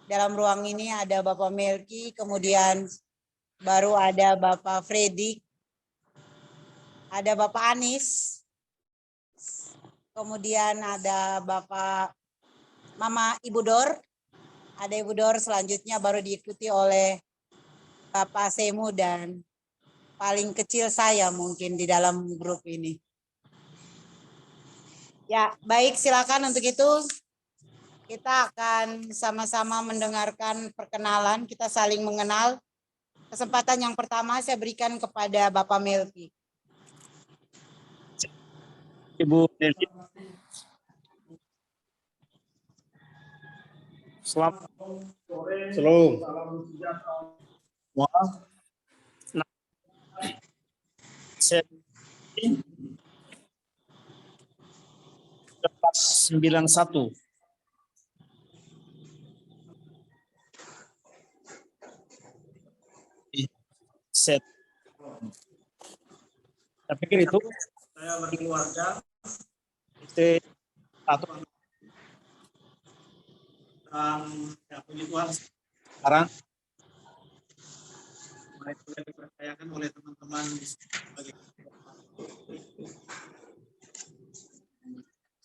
dalam ruang ini ada Bapak Melki, kemudian baru ada Bapak Freddy, ada Bapak Anis, kemudian ada Bapak Mama Ibu Dor, ada Ibu Dor, selanjutnya baru diikuti oleh Bapak Semu dan paling kecil saya mungkin di dalam grup ini. Ya, baik, silakan untuk itu. Kita akan sama-sama mendengarkan perkenalan, kita saling mengenal. Kesempatan yang pertama saya berikan kepada Bapak Melki. Ibu Melki. Selamat sore. Salam sejahtera. Wah. 91. Set. Saya pikir itu saya berkeluarga istri satu dan ya puji Tuhan sekarang mulai dipercayakan oleh teman-teman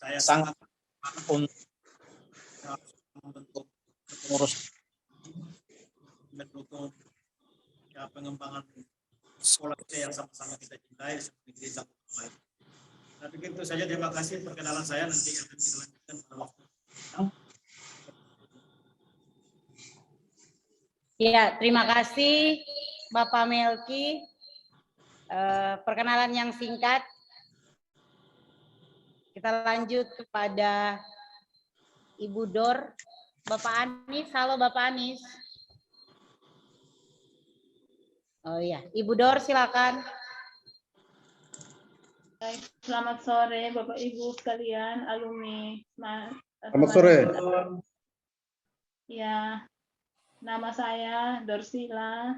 saya sangat untuk mengurus mendukung ya, pengembangan sekolah kita yang sama-sama kita cintai seperti desa lain. Saya pikir itu saja, terima kasih perkenalan saya, nanti akan kita lanjutkan pada waktu. Ya, terima kasih Bapak Melki. Perkenalan yang singkat. Kita lanjut kepada Ibu Dor. Bapak Anis, halo Bapak Anis. Oh iya, Ibu Dor silakan. Selamat sore Bapak Ibu sekalian, alumni. Selamat sore. Ya, nama saya Dorsila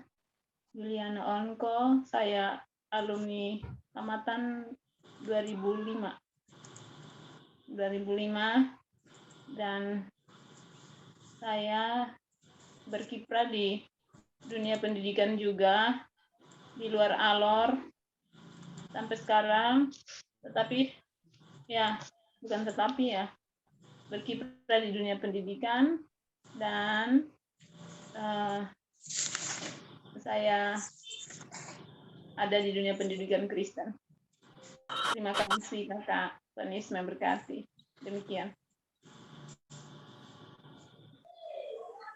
Juliana Onko, saya alumni tamatan 2005 dan saya berkiprah di dunia pendidikan juga di luar Alor sampai sekarang, berkiprah di dunia pendidikan dan saya ada di dunia pendidikan Kristen. Terima kasih Kakak Tunis memberkati. Demikian.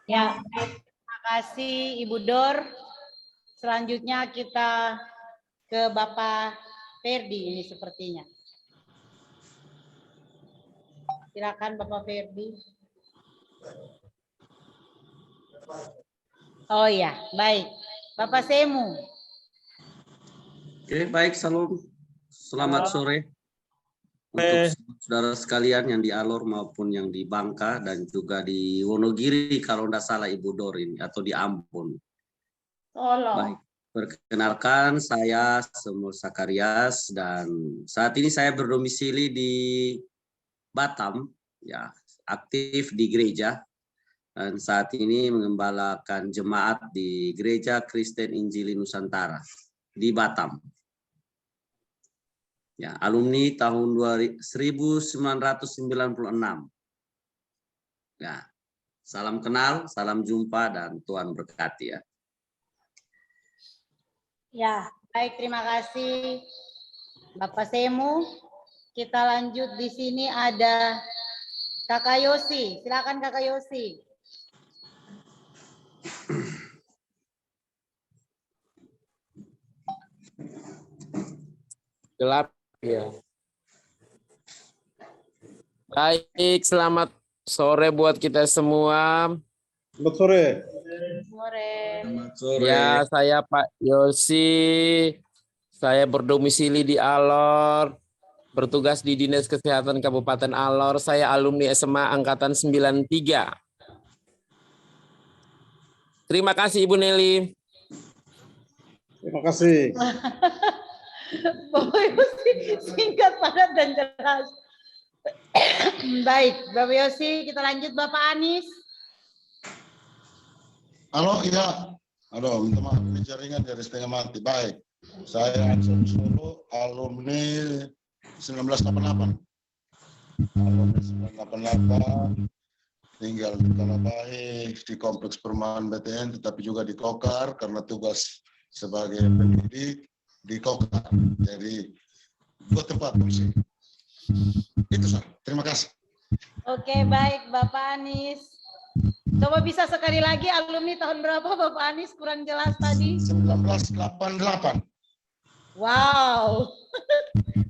Ya, terima kasih Ibu Dor. Selanjutnya kita ke Bapak Ferdi ini sepertinya. Silakan Bapak Ferdi. Oh ya, baik. Bapak Semu. Oke, baik, salam. Selamat sore untuk saudara sekalian yang di Alor maupun yang di Bangka dan juga di Wonogiri kalau tidak salah Ibu Dor ini atau di Ambon. Baik, perkenalkan saya Semul Sakarias dan saat ini saya berdomisili di Batam, ya, aktif di gereja dan saat ini mengembalakan jemaat di Gereja Kristen Injili Nusantara di Batam. Ya, alumni tahun 1996. Ya, salam kenal, salam jumpa dan Tuhan berkati ya. Ya, baik, terima kasih Bapak Semu. Kita lanjut, di sini ada Kakak Yosi. Silakan Kakak Yosi. Gelap ya. Baik, selamat sore buat kita semua. Selamat sore. Selamat sore. Ya, saya Pak Yosi. Saya berdomisili di Alor, bertugas di Dinas Kesehatan Kabupaten Alor. Saya alumni SMA angkatan 93. Terima kasih Ibu Nelly. Terima kasih. Bapak Yosi singkat, padat, dan jelas. Baik, Bapak Yosi, kita lanjut Bapak Anis. Halo, iya. Aduh, minta maaf, ini jaringan dari setengah mati. Baik, saya Anson Solo, alumni 1988. Alumni 1988, tinggal di Kalabahi, di Kompleks Perumahan BTN, tetapi juga di Kokar, karena tugas sebagai pendidik di Kokar. Jadi, dua tempat fungsi. Itu, Sir. Terima kasih. Oke, baik Bapak Anies. Coba bisa sekali lagi alumni tahun berapa Bapak Anies? Kurang jelas tadi. 1988. Wow.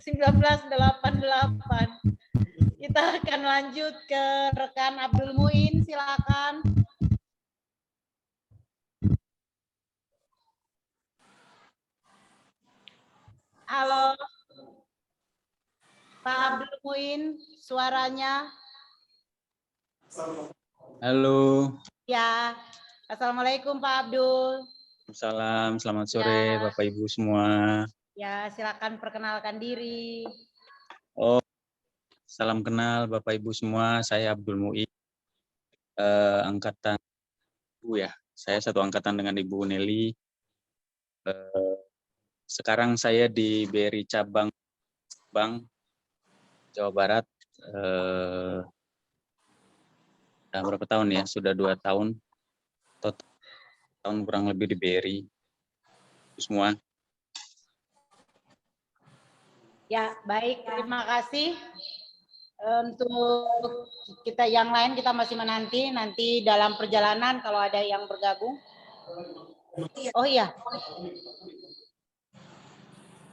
1988. Kita akan lanjut ke rekan Abdul Muin, silakan. Halo. Pak Abdul Muin, suaranya. Halo, Ya. Assalamualaikum Pak Abdul. salam, selamat sore Ya. Bapak Ibu semua. Ya, silakan perkenalkan diri. Oh, salam kenal Bapak Ibu semua. Saya Abdul Muin, angkatan Ibu ya. Saya satu angkatan dengan Ibu Nelly. Sekarang saya di BRI Cabang Bang, Jawa Barat. Sudah berapa tahun ya? Sudah 2 tahun. Total tahun kurang lebih di BRI. Semua. Ya, baik. Terima kasih. Untuk kita yang lain kita masih menanti nanti dalam perjalanan kalau ada yang bergabung. Oh iya.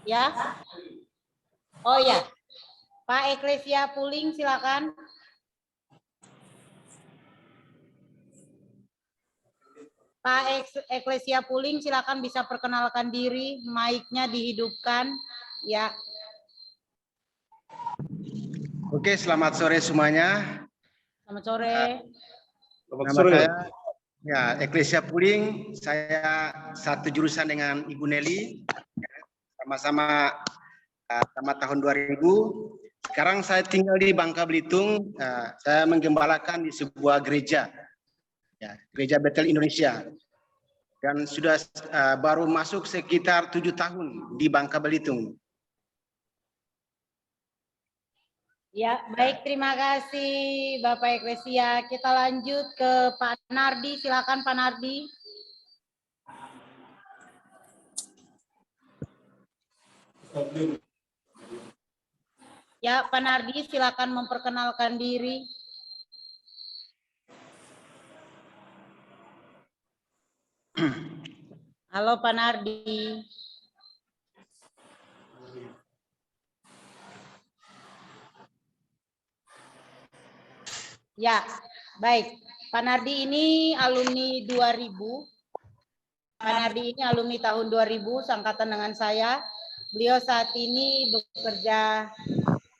Ya. Oh iya. Pak Eklesia Puling silakan. Pak Eklesia Puling silakan bisa perkenalkan diri, mic-nya dihidupkan. Ya. Oke, selamat sore semuanya. Selamat sore. Nama saya ya Eklesia Puling. Saya satu jurusan dengan Ibu Nelly. Sama-sama tamat tahun 2000. Sekarang saya tinggal di Bangka Belitung. Saya menggembalakan di sebuah gereja. Ya, Gereja Betel Indonesia. Dan sudah baru masuk sekitar 7 tahun di Bangka Belitung. Ya, baik, terima kasih Bapak Eklesia. Kita lanjut ke Pak Nardi, silakan Pak Nardi. Ya, Pak Nardi silakan memperkenalkan diri. Halo Pak Nardi. Ya, baik. Pak Nardi ini alumni 2000. Pak Nardi ini alumni tahun 2000, seangkatan dengan saya. Beliau saat ini bekerja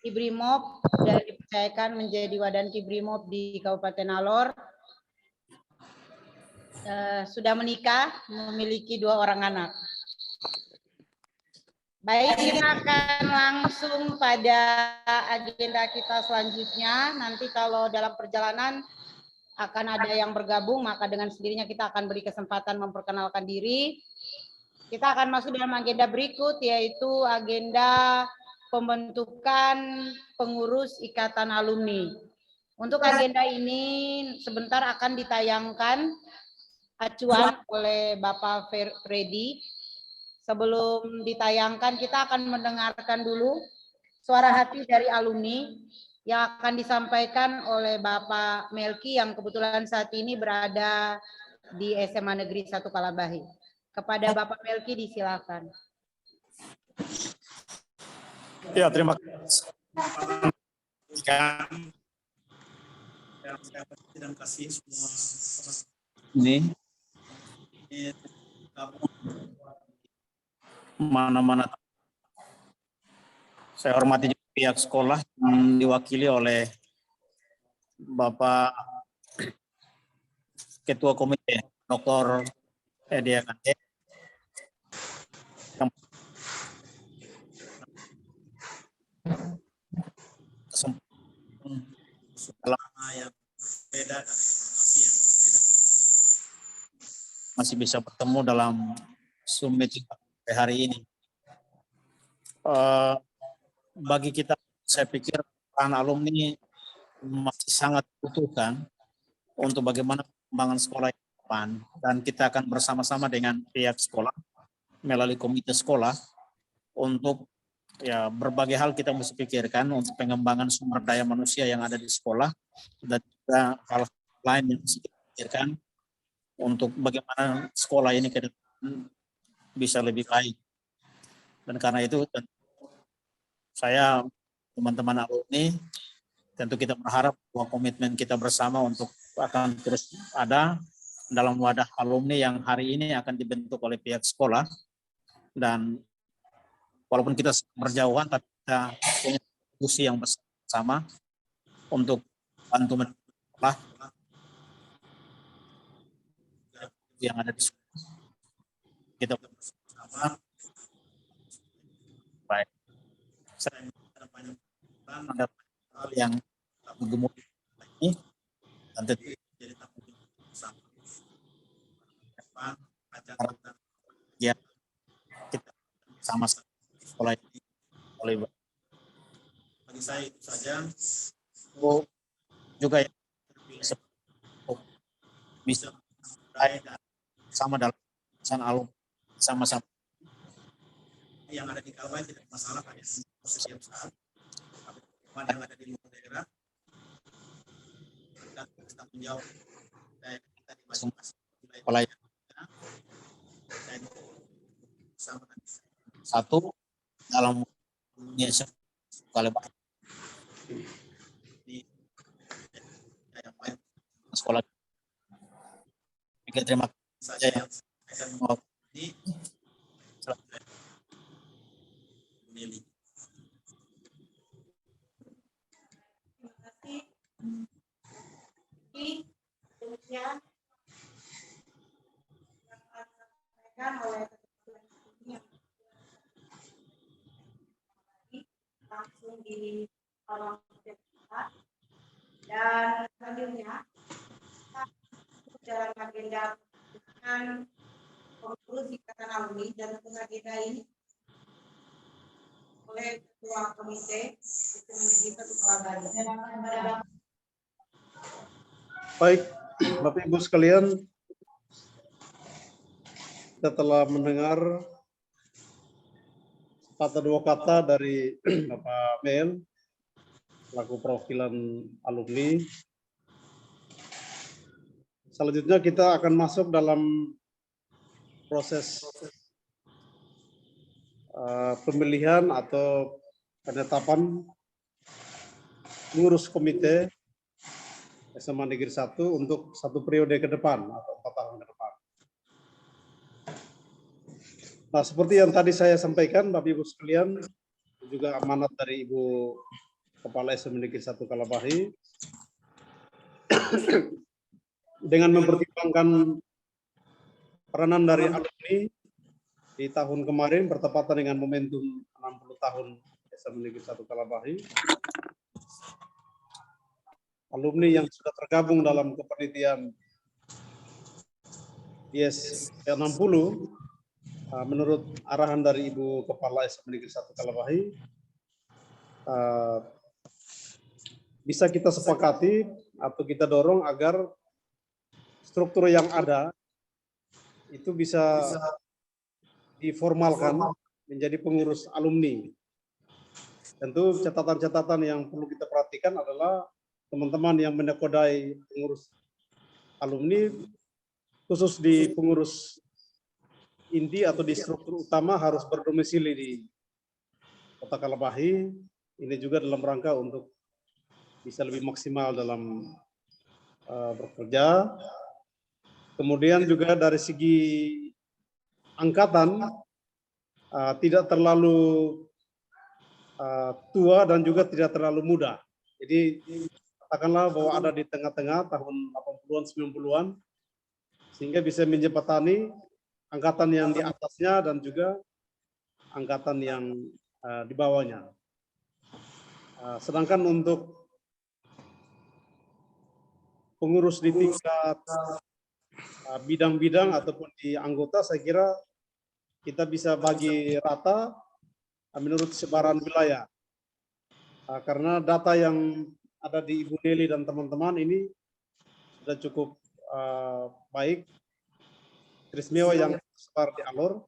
di Brimob, sudah dipercayakan menjadi Wadan Kibrimob di Kabupaten Alor. Sudah menikah, memiliki 2 orang anak. Baik, kita akan langsung pada agenda kita selanjutnya. Nanti kalau dalam perjalanan akan ada yang bergabung, maka dengan sendirinya kita akan beri kesempatan memperkenalkan diri. Kita akan masuk dalam agenda berikut, yaitu agenda pembentukan pengurus Ikatan Alumni. Untuk agenda ini sebentar akan ditayangkan acuan oleh Bapak Freddy. Sebelum ditayangkan, kita akan mendengarkan dulu suara hati dari alumni yang akan disampaikan oleh Bapak Melki yang kebetulan saat ini berada di SMA Negeri 1 Kalabahi. Kepada Bapak Melki disilakan. Ya, terima kasih. Dan kasih semua Ini mana-mana. Saya hormati juga pihak sekolah yang diwakili oleh Bapak Ketua Komite Dr. Edi Akande yang berbeda dan informasi yang berbeda. masih bisa bertemu dalam Zoom meeting hari ini. Bagi kita, saya pikir peran alumni masih sangat dibutuhkan untuk bagaimana pengembangan sekolah ke depan, dan kita akan bersama-sama dengan pihak sekolah melalui komite sekolah untuk ya berbagai hal kita mesti pikirkan untuk pengembangan sumber daya manusia yang ada di sekolah, dan juga hal lain yang mesti kita pikirkan untuk bagaimana sekolah ini ke depan bisa lebih baik. Dan karena itu saya, teman-teman alumni, tentu kita berharap bahwa komitmen kita bersama untuk akan terus ada dalam wadah alumni yang hari ini akan dibentuk oleh pihak sekolah. Dan walaupun kita berjauhan, tapi kita punya diskusi yang bersama untuk bantu sekolah yang ada di sekolah. Kita bersama. Baik. Saya ada hal yang bergumul ini, dan tentu jadi tanggung jawab bersama. Ya, kita sama-sama sekolah ini oleh bagi saya itu saja. Juga yang bisa sama dalam alumni sama-sama yang ada di Kalbai tidak masalah, hanya posisi yang besar. Tapi yang ada di luar daerah dan tanggung jawab kita di masing-masing wilayah dan sama satu dalam Indonesia Kalbai di yang lain sekolah. Terima kasih yang saya mau ini. Nelly. Terima kasih. Demikian yang akan disampaikan oleh ini langsung di kolom chat. Dan selanjutnya dalam agenda dengan pengurus ikatan alumni, dan agenda ini oleh ketua komite kita Kepala. Baik, Bapak Ibu sekalian, kita telah mendengar kata dua kata dari Bapak Mel selaku perwakilan alumni. Selanjutnya kita akan masuk dalam proses pemilihan atau penetapan pengurus komite SMA Negeri 1 untuk 1 periode ke depan atau 4 tahun ke depan. Nah, seperti yang tadi saya sampaikan, Bapak Ibu sekalian, juga amanat dari Ibu Kepala SMA Negeri 1 Kalabahi, dengan mempertimbangkan peranan dari alumni di tahun kemarin bertepatan dengan momentum 60 tahun SMA Negeri 1 Kalabahi, alumni yang sudah tergabung dalam kepanitiaan IS 60 menurut arahan dari Ibu Kepala SMA Negeri 1 Kalabahi, bisa kita sepakati atau kita dorong agar struktur yang ada itu bisa diformalkan menjadi pengurus alumni. Tentu catatan-catatan yang perlu kita perhatikan adalah teman-teman yang menakodai pengurus alumni, khusus di pengurus inti atau di struktur utama harus berdomisili di Kota Kalabahi. Ini juga dalam rangka untuk bisa lebih maksimal dalam bekerja. Kemudian juga dari segi angkatan tidak terlalu tua dan juga tidak terlalu muda. Jadi katakanlah bahwa ada di tengah-tengah tahun 80-an, 90-an, sehingga bisa menjembatani angkatan yang di atasnya dan juga angkatan yang di bawahnya. Sedangkan untuk pengurus di tingkat bidang-bidang ataupun di anggota, saya kira kita bisa bagi rata menurut sebaran wilayah. Karena data yang ada di Ibu Nelly dan teman-teman ini sudah cukup baik, Trismewa yang tersebar di Alor.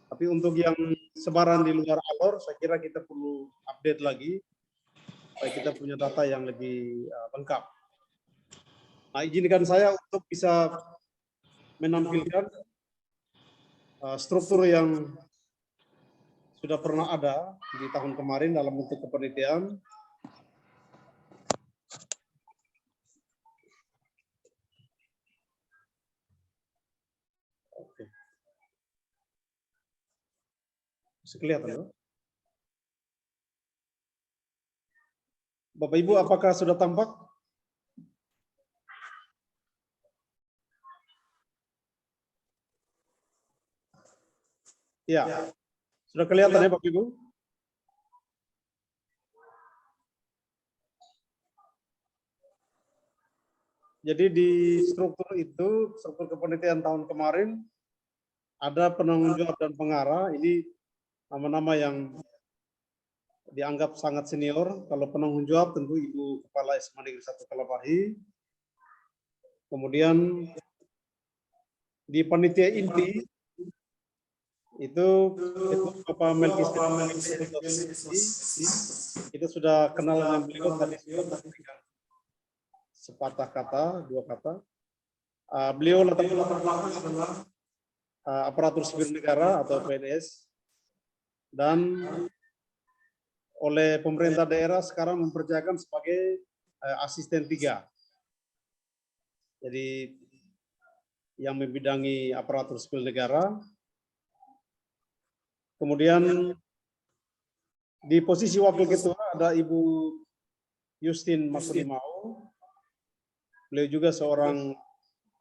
Tapi untuk yang sebaran di luar Alor, saya kira kita perlu update lagi, supaya kita punya data yang lebih lengkap. Nah, izinkan saya untuk bisa menampilkan struktur yang sudah pernah ada di tahun kemarin dalam bentuk kepanitiaan. Oke. Bisa kelihatan, ya? Bapak Ibu, apakah sudah tampak? Ya, sudah kelihatan ya Bapak Ibu? Jadi di struktur itu, struktur kepanitiaan tahun kemarin, ada penanggung jawab dan pengarah. Ini nama-nama yang dianggap sangat senior. Kalau penanggung jawab tentu Ibu Kepala SMA Negeri 1 Kalapahi. Kemudian di panitia inti itu Bapak Melkisedek itu sudah kenal dengan beliau tadi, sepatah kata, dua kata. Beliau latar belakang adalah aparatur sipil negara atau PNS, dan oleh pemerintah daerah sekarang mempercayakan sebagai asisten 3. Jadi yang membidangi aparatur sipil negara. Kemudian di posisi wakil ketua ada Ibu Justin Makulimau. Beliau juga seorang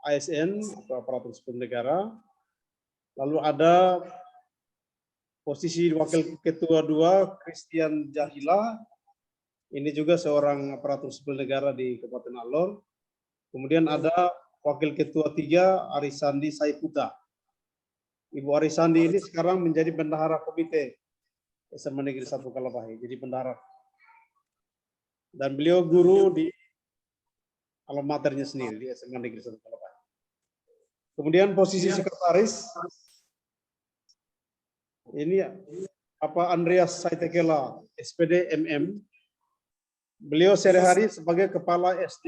ASN atau aparatur sipil negara. Lalu ada posisi wakil ketua 2 Christian Jahila. Ini juga seorang aparatur sipil negara di Kabupaten Alor. Kemudian ada wakil ketua 3 Arisandi Saiputa. Ibu Arisandi ini sekarang menjadi bendahara komite SMA Negeri 1 Kalapahi, jadi bendahara. Dan beliau guru di alma maternya sendiri di SMA Negeri 1 Kalapahi. Kemudian posisi sekretaris ini Bapak Andreas Saitekela, SPD MM. Beliau sehari-hari sebagai kepala SD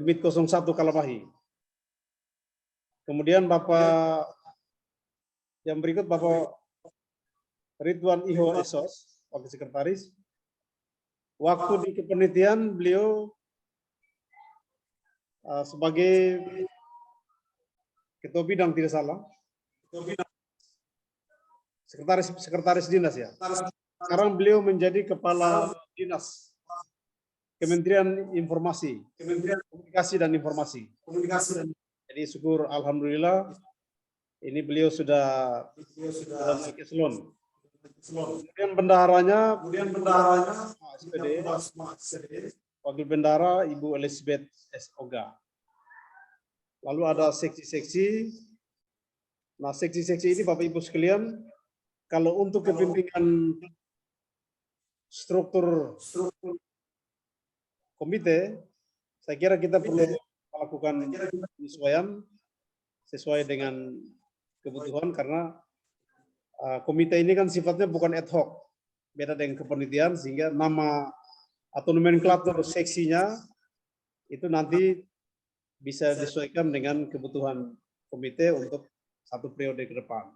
Gemit 01 Kalapahi. Kemudian Bapak yang berikut Bapak Ridwan Iho Esos, wakil sekretaris. Waktu di kepanitiaan beliau sebagai ketua bidang tidak salah. Sekretaris dinas ya. Sekarang beliau menjadi kepala dinas Kementerian Informasi, Komunikasi dan Informasi. Jadi syukur alhamdulillah ini beliau sudah naik eselon. Kemudian bendaharanya SPD, wakil bendahara Ibu Elizabeth S. Oga. Lalu ada seksi-seksi. Nah, seksi-seksi ini Bapak Ibu sekalian, kalau untuk kepimpinan struktur komite, saya kira kita perlu melakukan penyesuaian sesuai dengan kebutuhan, karena komite ini kan sifatnya bukan ad hoc, beda dengan kepanitiaan, sehingga nama atau nomenklatur seksinya itu nanti bisa disesuaikan dengan kebutuhan komite untuk satu periode ke depan.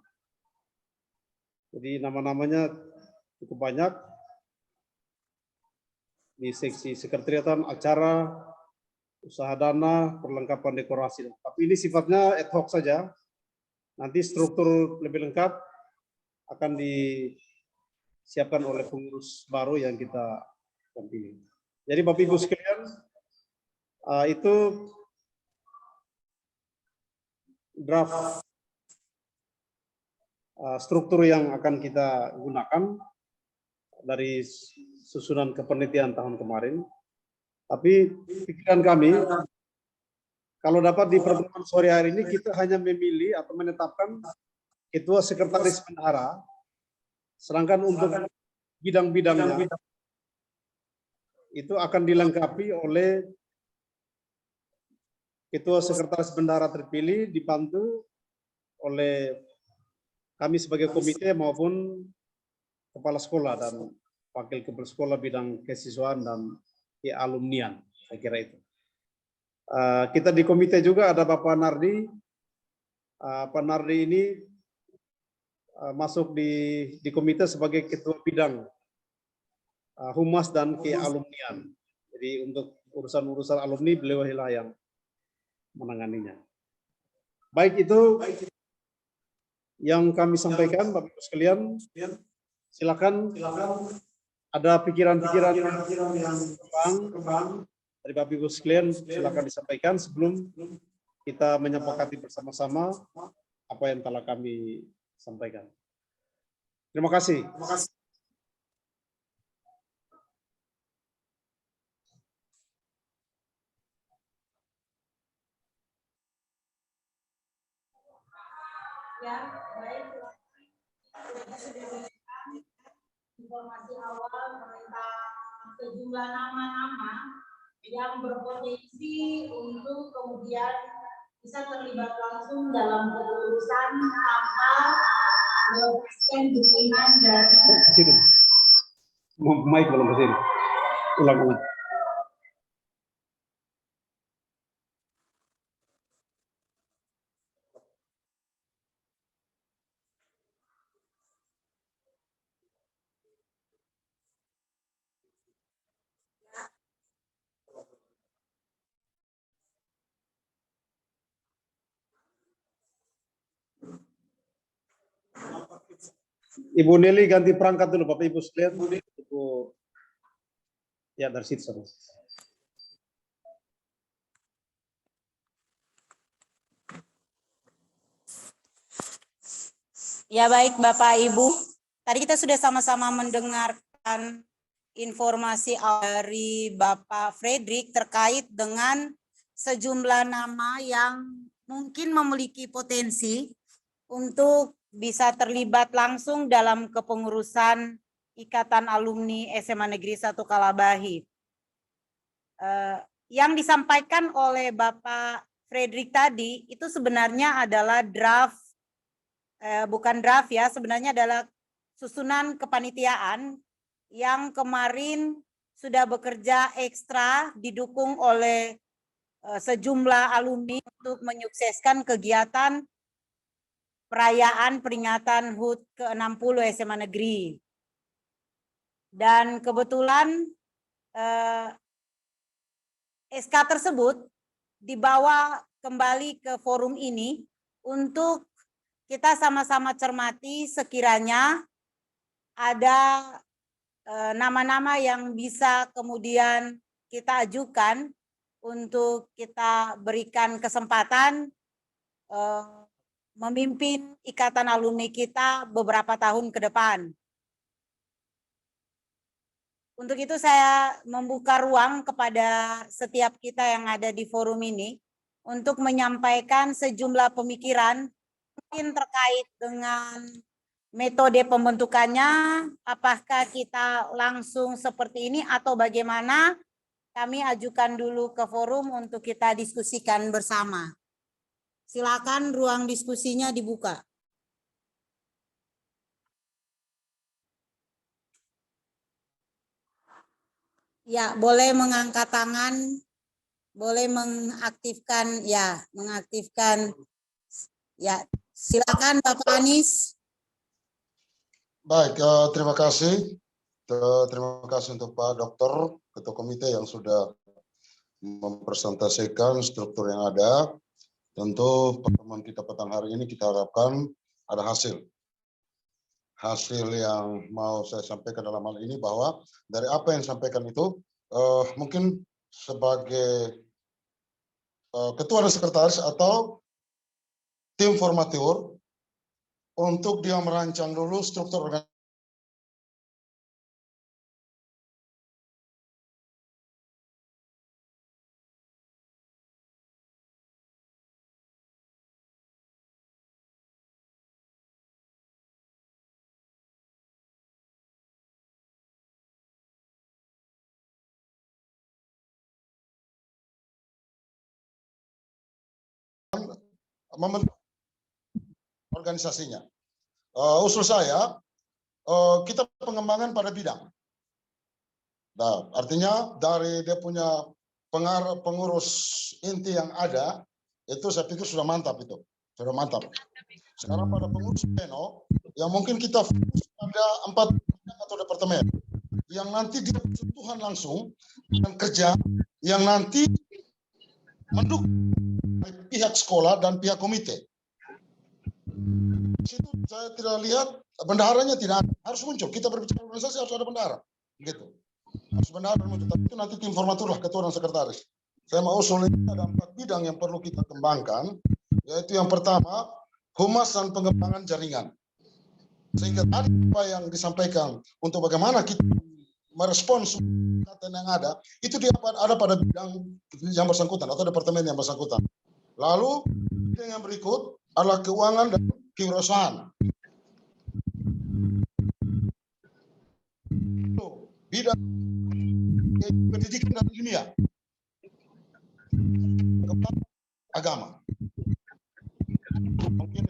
Jadi nama-namanya cukup banyak di seksi sekretariatan, acara, usaha dana, perlengkapan dekorasi. Tapi ini sifatnya ad hoc saja. Nanti struktur lebih lengkap akan disiapkan oleh pengurus baru yang kita pilih. Jadi Bapak Ibu sekalian, itu draft struktur yang akan kita gunakan dari susunan kepanitiaan tahun kemarin. Tapi pikiran kami kalau dapat di pertemuan sore hari ini kita hanya memilih atau menetapkan ketua sekretaris bendahara, sedangkan untuk bidang-bidangnya itu akan dilengkapi oleh ketua sekretaris bendahara terpilih dibantu oleh kami sebagai komite maupun kepala sekolah dan wakil kepala sekolah bidang kesiswaan dan alumnian, saya kira itu. Kita di komite juga ada Bapak Nardi. Pak Nardi ini masuk di komite sebagai ketua bidang humas dan kealumnian. Jadi untuk urusan-urusan alumni beliau lah yang menanganinya. Baik, itu yang kami sampaikan, Bapak Ibu sekalian. Silakan ada pikiran-pikiran yang kembang dari Bapak Ibu sekalian, silakan disampaikan sebelum kita menyepakati bersama-sama apa yang telah kami sampaikan. Terima kasih. Ya, baik. Informasi awal tentang sejumlah nama-nama yang berpotensi untuk kemudian bisa terlibat langsung dalam keputusan tanpa melepaskan dukungan dari. Mic belum ke sini. Ulang. Ibu Nelly ganti perangkat dulu, Bapak Ibu sekalian. Ibu, ya dari situ. Ya baik Bapak Ibu, tadi kita sudah sama-sama mendengarkan informasi dari Bapak Fredrik terkait dengan sejumlah nama yang mungkin memiliki potensi untuk bisa terlibat langsung dalam kepengurusan Ikatan Alumni SMA Negeri 1 Kalabahi. Yang disampaikan oleh Bapak Fredrik tadi itu sebenarnya adalah draft, bukan draft ya, sebenarnya adalah susunan kepanitiaan yang kemarin sudah bekerja ekstra didukung oleh sejumlah alumni untuk menyukseskan kegiatan perayaan peringatan HUT ke-60 SMA Negeri. Dan kebetulan SK tersebut dibawa kembali ke forum ini untuk kita sama-sama cermati sekiranya ada nama-nama yang bisa kemudian kita ajukan untuk kita berikan kesempatan memimpin ikatan alumni kita beberapa tahun ke depan. Untuk itu saya membuka ruang kepada setiap kita yang ada di forum ini untuk menyampaikan sejumlah pemikiran mungkin terkait dengan metode pembentukannya, apakah kita langsung seperti ini atau bagaimana. Kami ajukan dulu ke forum untuk kita diskusikan bersama. Silakan ruang diskusinya dibuka. Ya, boleh mengangkat tangan, boleh mengaktifkan, ya, mengaktifkan. Ya, silakan Bapak Anies. Baik, terima kasih. Terima kasih untuk Pak Dokter, Ketua Komite yang sudah mempresentasikan struktur yang ada. Tentu pertemuan kita petang hari ini kita harapkan ada hasil. Hasil yang mau saya sampaikan dalam hal ini bahwa dari apa yang disampaikan itu mungkin sebagai ketua dan sekretaris atau tim formatur untuk dia merancang dulu struktur organisasi membentuk organisasinya. Usul saya, kita pengembangan pada bidang. Nah, artinya dari dia punya pengurus inti yang ada, itu saya pikir sudah mantap itu. Sudah mantap. Sekarang pada pengurus pleno, yang mungkin kita fokus pada 4 atau departemen, yang nanti dia bersentuhan langsung dengan kerja, yang nanti mendukung pihak sekolah dan pihak komite. Di situ saya tidak lihat bendaharanya, tidak ada. Harus muncul. Kita berbicara organisasi harus ada bendahara. Begitu. Harus bendahara muncul. Tapi itu nanti tim formatur lah, ketua dan sekretaris. Saya mau usul ini ada 4 bidang yang perlu kita kembangkan, yaitu yang pertama, humas dan pengembangan jaringan. Sehingga tadi apa yang disampaikan untuk bagaimana kita merespons kata yang ada, itu ada pada bidang yang bersangkutan atau departemen yang bersangkutan. Lalu bidang yang berikut adalah keuangan dan kewirausahaan. Bidang pendidikan dan ilmiah. Agama. Mungkin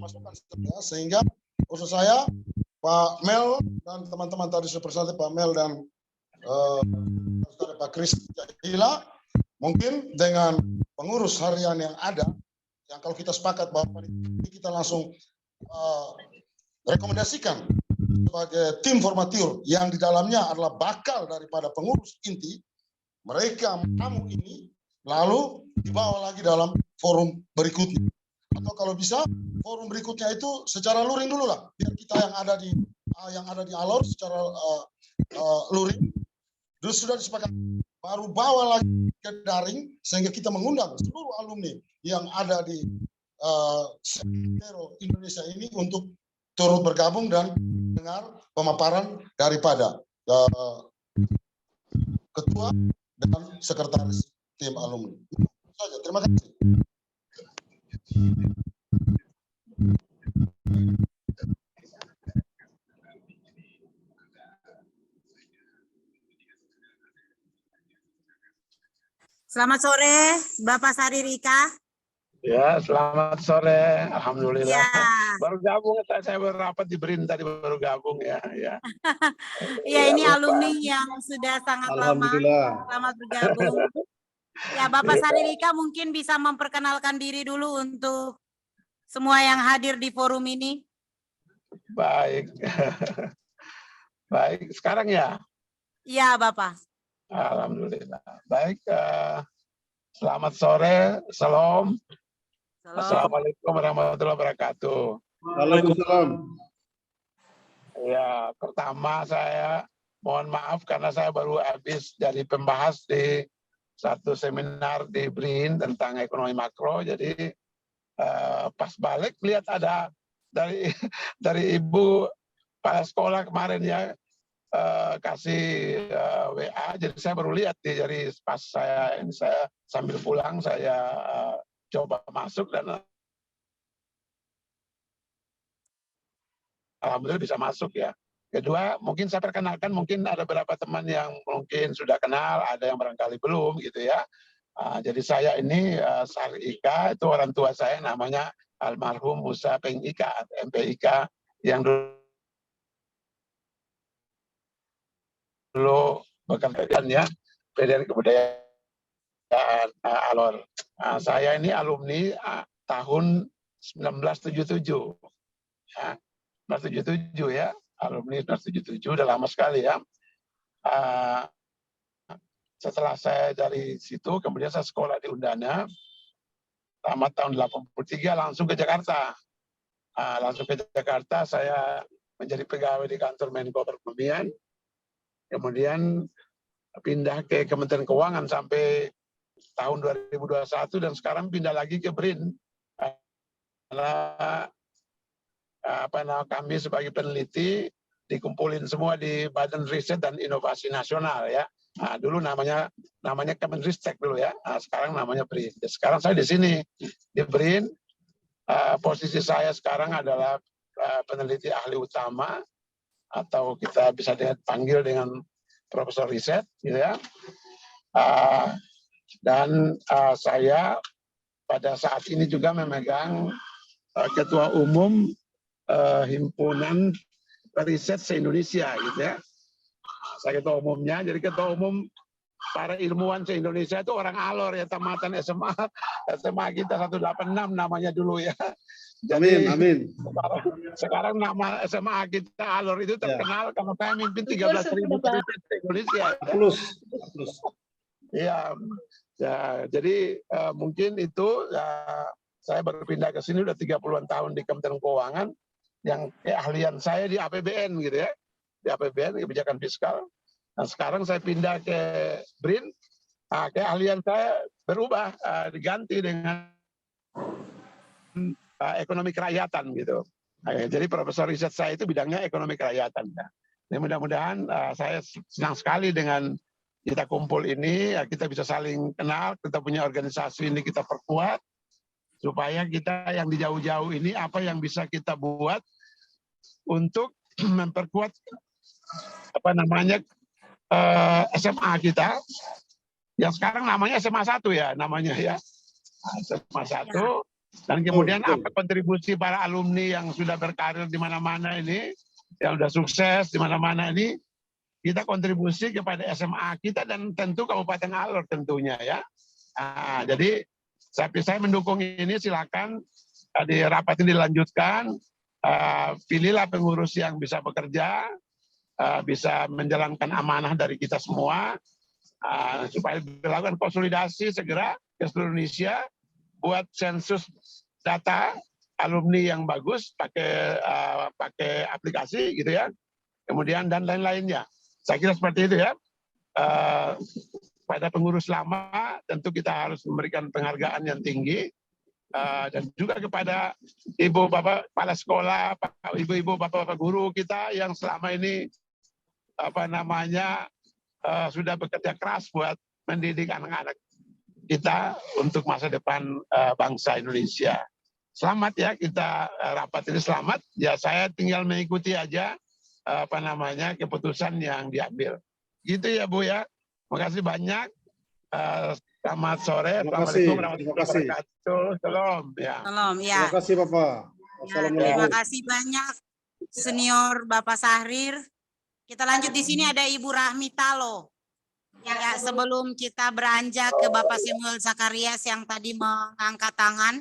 masukan saya, sehingga usul saya Pak Mel dan teman-teman tadi seperti Pak Mel dan Pak Kris Jahila, mungkin dengan pengurus harian yang ada, yang kalau kita sepakat bahwa kita langsung rekomendasikan sebagai tim formatur yang di dalamnya adalah bakal daripada pengurus inti, mereka tamu ini lalu dibawa lagi dalam forum berikutnya. Atau kalau bisa forum berikutnya itu secara luring dulu lah, biar kita yang ada di Alor secara luring dulu sudah disepakati, baru bawa lagi ke daring sehingga kita mengundang seluruh alumni yang ada di seluruh Indonesia ini untuk turut bergabung dan dengar pemaparan daripada ketua dan sekretaris tim alumni. Itu saja. Terima kasih. Selamat sore, Bapak Sari Rika. Ya, selamat sore. Alhamdulillah. Ya. Baru gabung, saya baru rapat di BRIN tadi baru gabung ya. Ya, ini lupa. alumni yang sudah sangat lama. Alhamdulillah. Selamat bergabung. Ya, Bapak Sari Rika mungkin bisa memperkenalkan diri dulu untuk semua yang hadir di forum ini. Baik. Baik, sekarang ya? Iya, Bapak. Alhamdulillah. Baik, selamat sore, salam. Assalamualaikum warahmatullahi wabarakatuh. Waalaikumsalam. Ya, pertama saya mohon maaf karena saya baru habis dari pembahas di satu seminar di BRIN tentang ekonomi makro. Jadi pas balik lihat ada dari Ibu kepala sekolah kemarin ya kasih WA, jadi saya baru lihat jadi pas saya sambil pulang saya coba masuk dan alhamdulillah bisa masuk ya. Kedua, mungkin saya perkenalkan, mungkin ada beberapa teman yang mungkin sudah kenal, ada yang barangkali belum gitu ya. Jadi saya ini Sari Ika, itu orang tua saya namanya almarhum Musa Peng Ika, MPIK, yang dulu bekerja ya dari kebudayaan Alor. Saya ini alumni tahun 1977 ya, 1977 ya, alumni 1977, udah lama sekali ya. Setelah saya dari situ kemudian saya sekolah di Undana, tamat tahun 83 langsung ke Jakarta. Langsung ke Jakarta saya menjadi pegawai di kantor Menko Perekonomian. Kemudian pindah ke Kementerian Keuangan sampai tahun 2021 dan sekarang pindah lagi ke BRIN. Karena kami sebagai peneliti dikumpulin semua di Badan Riset dan Inovasi Nasional ya. Dulu namanya Kemenristek dulu ya. Sekarang namanya BRIN. Sekarang saya di sini di BRIN. Posisi saya sekarang adalah peneliti ahli utama, atau kita bisa panggil dengan profesor riset gitu ya. Dan saya pada saat ini juga memegang Ketua Umum Himpunan Riset se-Indonesia gitu ya. Saya ketua umumnya, jadi ketua umum para ilmuwan se-Indonesia itu orang Alor ya, tamatan SMA kita 186 namanya dulu ya. Jadi, amin. Sekarang nama SMA kita Alor itu terkenal karena saya mimpin 13.000 riset se-Indonesia. Plus. Iya, ya, jadi mungkin itu saya berpindah ke sini udah 30-an tahun di Kementerian Keuangan, yang keahlian saya di APBN gitu ya, di APBN kebijakan fiskal. Nah sekarang saya pindah ke BRIN, keahlian saya berubah, diganti dengan ekonomi kerakyatan gitu. Jadi profesor riset saya itu bidangnya ekonomi kerakyatan. Nah, mudah-mudahan saya senang sekali dengan kita kumpul ini, kita bisa saling kenal, kita punya organisasi ini kita perkuat, supaya kita yang di jauh-jauh ini apa yang bisa kita buat untuk memperkuat SMA kita yang sekarang namanya SMA 1 ya namanya ya, SMA 1, dan kemudian apa kontribusi para alumni yang sudah berkarir di mana-mana ini, yang sudah sukses di mana-mana ini, kita kontribusi kepada SMA kita dan tentu Kabupaten Alor tentunya ya. Jadi saya mendukung ini, silakan di rapat ini dilanjutkan, pilihlah pengurus yang bisa bekerja, bisa menjalankan amanah dari kita semua, supaya dilakukan konsolidasi segera ke seluruh Indonesia, buat sensus data alumni yang bagus, pakai aplikasi gitu ya, kemudian dan lain-lainnya. Saya kira seperti itu ya. Pada pengurus lama tentu kita harus memberikan penghargaan yang tinggi, dan juga kepada ibu bapak kepala sekolah, ibu-ibu bapak-bapak guru kita yang selama ini sudah bekerja keras buat mendidik anak-anak kita untuk masa depan bangsa Indonesia. Selamat ya, kita rapat ini selamat. Ya saya tinggal mengikuti aja keputusan yang diambil. Gitu ya Bu ya. Terima kasih banyak. Selamat sore. Assalamualaikum warahmatullahi wabarakatuh. Shalom. Ya. Shalom, ya. Terima kasih Bapak. Terima kasih banyak Senior Bapak Sahrir. Kita lanjut di sini ada Ibu Rahmi Talo. Ya, sebelum kita beranjak ke Bapak Samuel Zakarias yang tadi mengangkat tangan,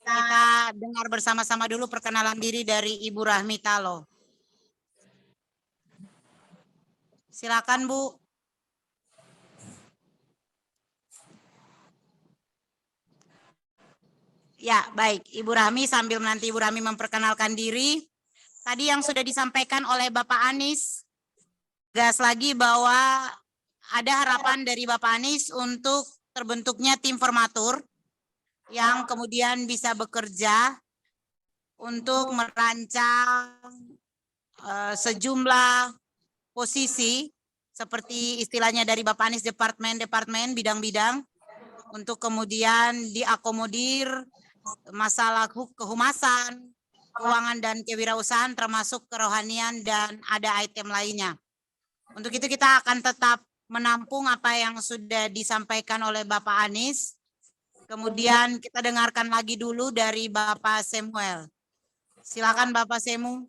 kita dengar bersama-sama dulu perkenalan diri dari Ibu Rahmi Talo. Silakan Bu. Ya, baik. Ibu Rahmi, sambil nanti Ibu Rahmi memperkenalkan diri. Tadi yang sudah disampaikan oleh Bapak Anies, gas lagi bahwa ada harapan dari Bapak Anies untuk terbentuknya tim formatur yang kemudian bisa bekerja untuk merancang sejumlah posisi, seperti istilahnya dari Bapak Anies, departemen, bidang-bidang, untuk kemudian diakomodir masalah kehumasan, keuangan dan kewirausahaan, termasuk kerohanian, dan ada item lainnya. Untuk itu kita akan tetap menampung apa yang sudah disampaikan oleh Bapak Anies. Kemudian kita dengarkan lagi dulu dari Bapak Samuel. Silakan Bapak Semu.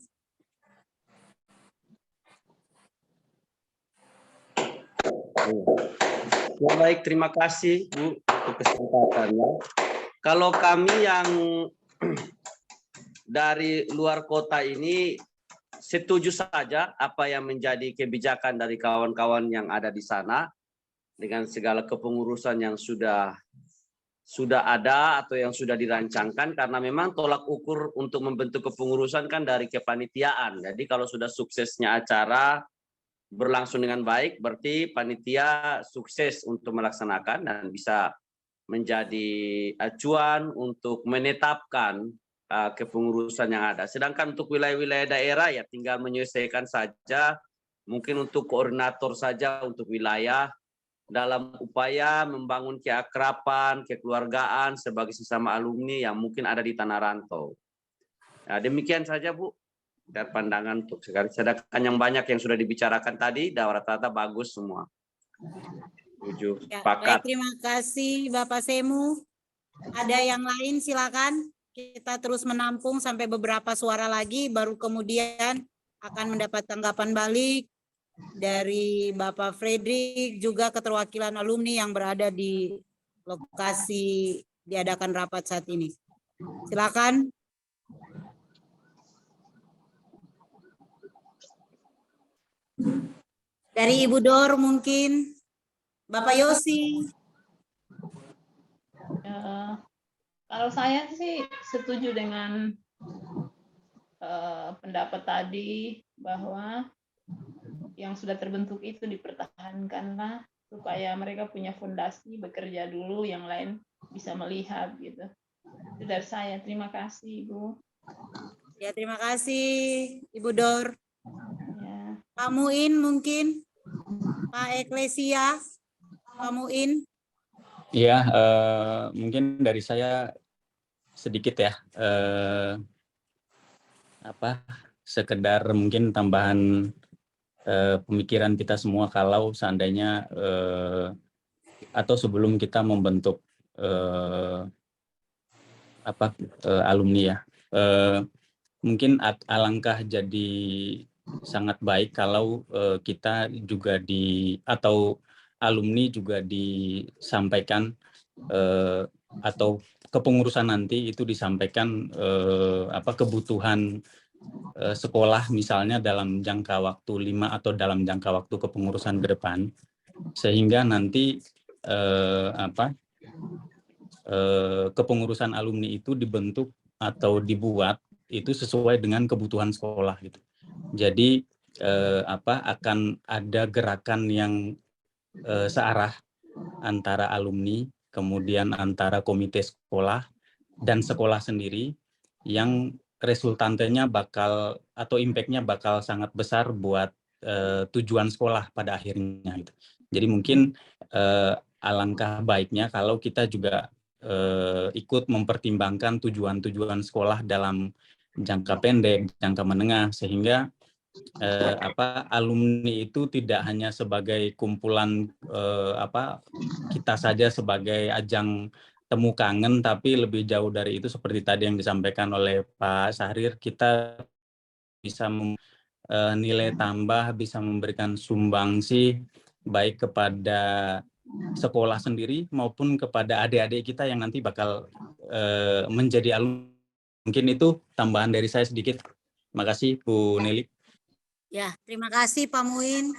Ya, baik, terima kasih Bu untuk kesempatannya. Kalau kami yang dari luar kota ini setuju saja apa yang menjadi kebijakan dari kawan-kawan yang ada di sana dengan segala kepengurusan yang sudah ada atau yang sudah dirancangkan, karena memang tolak ukur untuk membentuk kepengurusan kan dari kepanitiaan. Jadi kalau sudah suksesnya acara berlangsung dengan baik, berarti panitia sukses untuk melaksanakan dan bisa menjadi acuan untuk menetapkan kepengurusan yang ada. Sedangkan untuk wilayah-wilayah daerah ya tinggal menyelesaikan saja, mungkin untuk koordinator saja untuk wilayah dalam upaya membangun keakraban, kekeluargaan sebagai sesama alumni yang mungkin ada di tanah rantau. Nah, demikian saja Bu. Dan pandangan untuk sekarang. Sedangkan yang banyak yang sudah dibicarakan tadi, rata-rata bagus semua. Setuju, Ya, sepakat. baik, terima kasih Bapak Semu. Ada yang lain silakan. Kita terus menampung sampai beberapa suara lagi, baru kemudian akan mendapat tanggapan balik dari Bapak Fredrik, juga keterwakilan alumni yang berada di lokasi diadakan rapat saat ini. Silakan. Dari Ibu Dor mungkin, Bapak Yosi. Kalau saya sih setuju dengan pendapat tadi bahwa yang sudah terbentuk itu dipertahankanlah supaya mereka punya fondasi, bekerja dulu, yang lain bisa melihat gitu. Itu dari saya. Terima kasih, Ibu. Ya, terima kasih Ibu Dor. Ya. Pak Muin mungkin, Pak Eklesia, Pak Muin. Iya, mungkin dari saya sedikit ya, sekedar mungkin tambahan pemikiran kita semua kalau seandainya atau sebelum kita membentuk alumni ya, mungkin alangkah jadi sangat baik kalau kita juga atau alumni juga disampaikan atau kepengurusan nanti itu disampaikan kebutuhan sekolah misalnya dalam jangka waktu 5 atau dalam jangka waktu kepengurusan ke depan, sehingga nanti kepengurusan alumni itu dibentuk atau dibuat itu sesuai dengan kebutuhan sekolah gitu. Jadi akan ada gerakan yang searah antara alumni, kemudian antara komite sekolah dan sekolah sendiri, yang resultantenya bakal atau impact-nya bakal sangat besar buat tujuan sekolah pada akhirnya gitu. Jadi mungkin alangkah baiknya kalau kita juga ikut mempertimbangkan tujuan-tujuan sekolah dalam jangka pendek, jangka menengah, sehingga alumni itu tidak hanya sebagai kumpulan kita saja sebagai ajang temu kangen, tapi lebih jauh dari itu seperti tadi yang disampaikan oleh Pak Syahrir, kita bisa nilai tambah, bisa memberikan sumbangsi baik kepada sekolah sendiri maupun kepada adik-adik kita yang nanti bakal menjadi alumni. Mungkin itu tambahan dari saya sedikit. Terima kasih Bu Nelly. Ya, terima kasih Pak Muin.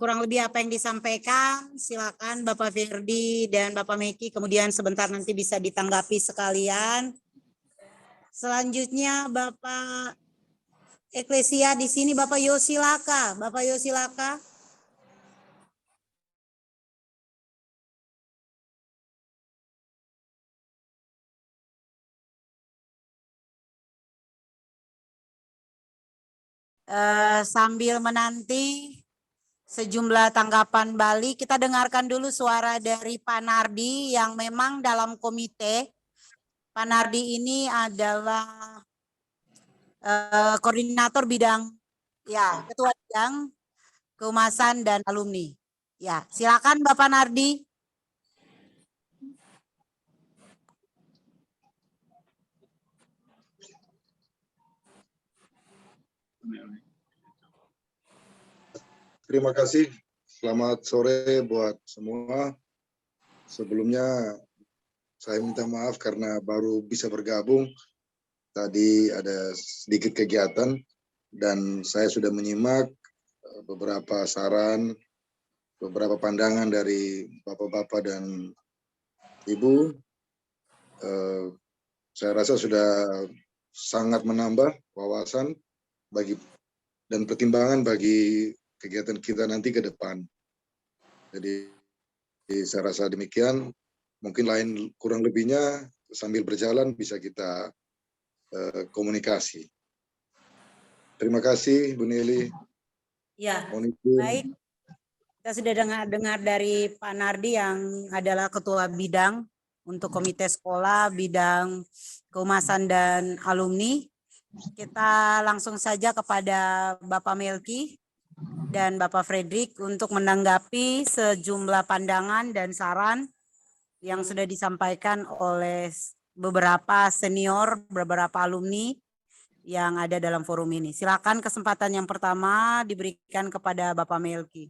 Kurang lebih apa yang disampaikan, silakan Bapak Firdi dan Bapak Meki, kemudian sebentar nanti bisa ditanggapi sekalian. Selanjutnya Bapak Eklesia di sini, Bapak Yosilaka. Bapak Yosilaka. Sambil menanti sejumlah tanggapan balik, kita dengarkan dulu suara dari Pak Nardi yang memang dalam komite. Pak Nardi ini adalah koordinator bidang, ya, ketua bidang kehumasan dan alumni. Ya, silakan Bapak Nardi. Terima kasih. Selamat sore buat semua. Sebelumnya saya minta maaf karena baru bisa bergabung. Tadi ada sedikit kegiatan dan saya sudah menyimak beberapa saran, beberapa pandangan dari Bapak-bapak dan Ibu. Saya rasa sudah sangat menambah wawasan dan pertimbangan bagi kegiatan kita nanti ke depan. Jadi saya rasa demikian. Mungkin lain kurang lebihnya sambil berjalan bisa kita komunikasi. Terima kasih Bu Nelly. Ya, baik. Kita sudah dengar dari Pak Nardi yang adalah ketua bidang untuk komite sekolah, bidang kehumasan dan alumni. Kita langsung saja kepada Bapak Melki dan Bapak Fredrik untuk menanggapi sejumlah pandangan dan saran yang sudah disampaikan oleh beberapa senior, beberapa alumni yang ada dalam forum ini. Silakan kesempatan yang pertama diberikan kepada Bapak Melki.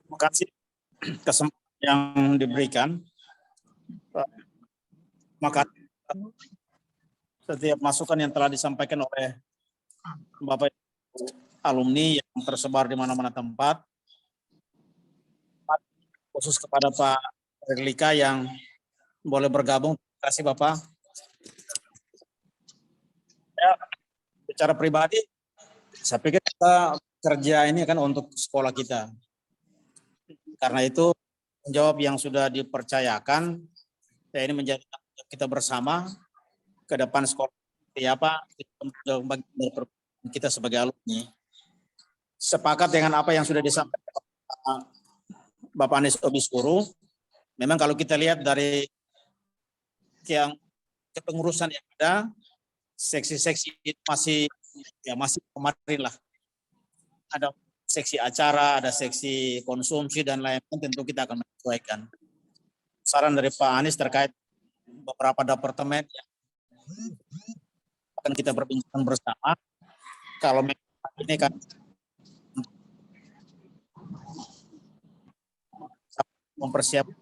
Terima kasih kesempatan yang diberikan. Maka setiap masukan yang telah disampaikan oleh Bapak alumni yang tersebar di mana-mana tempat, khusus kepada Pak Erlika yang boleh bergabung. Terima kasih Bapak. Ya, secara pribadi, saya pikir kita kerja ini kan untuk sekolah kita. Karena itu, menjawab yang sudah dipercayakan, ya ini menjadi tanggung jawab kita bersama ke depan sekolah seperti apa, kita sebagai alumni. Sepakat dengan apa yang sudah disampaikan Bapak Anies Obiskuru, memang kalau kita lihat dari yang kepengurusan yang ada, seksi-seksi masih kemarin lah. Ada seksi acara, ada seksi konsumsi dan lain-lain, tentu kita akan menyesuaikan. Saran dari Pak Anies terkait beberapa departemen yang akan kita berbincang bersama. Kalau ini kan mempersiapkan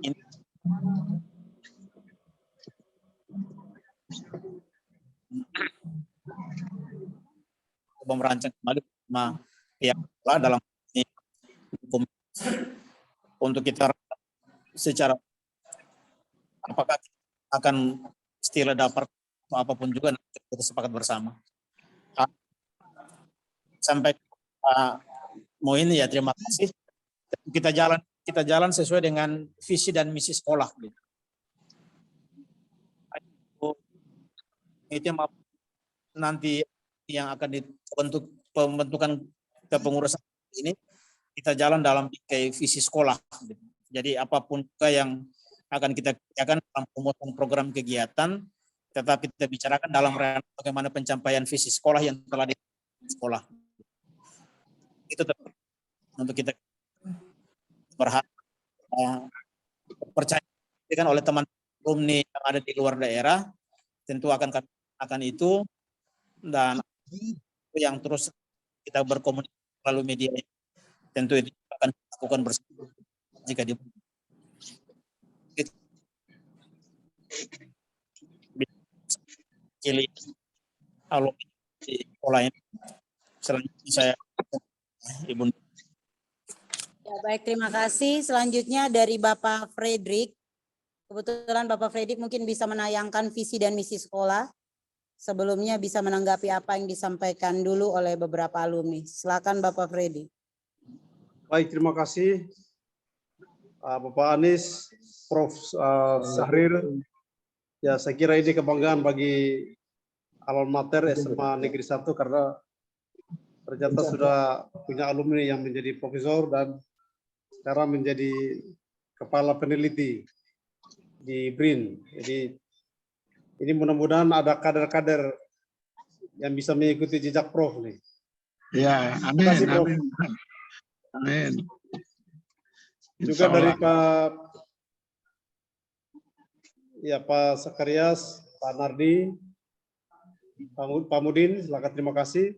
ini merancang kembali sama pihak dalam ini untuk kita secara apakah akan istilah dapat atau apapun juga kita sepakat bersama. Sampai Pak Moin ya, terima kasih. Kita jalan sesuai dengan visi dan misi sekolah. Itu nanti yang akan dibentuk pembentukan kepengurusan ini, kita jalan dalam visi sekolah. Jadi apapun juga yang akan kita kerjakan dalam pembuatan program kegiatan, tetapi kita bicarakan dalam bagaimana pencapaian visi sekolah yang telah di sekolah. Itu untuk kita berharap percaya oleh teman alumni yang ada di luar daerah, tentu akan itu, dan yang terus kita berkomunikasi melalui media, tentu itu akan dilakukan bersama jika di pilih alumni di sekolah ini. Selanjutnya saya Ibu. Ya, baik, terima kasih. Selanjutnya dari Bapak Fredrik. Kebetulan Bapak Fredrik mungkin bisa menayangkan visi dan misi sekolah. Sebelumnya bisa menanggapi apa yang disampaikan dulu oleh beberapa alumni. Silakan Bapak Fredrik. Baik, terima kasih Bapak Anies, Prof. Syahrir. Ya, saya kira ini kebanggaan bagi alma mater SMA Negeri 1 karena ternyata sudah punya alumni yang menjadi profesor dan sekarang menjadi kepala peneliti di BRIN. Jadi ini mudah-mudahan ada kader-kader yang bisa mengikuti jejak Prof nih. Ya, amin. Terima kasih, Prof. Amin. Amin. Juga dari Pak Sakarias, Pak Nardi, Pak Mudin, silakan, terima kasih.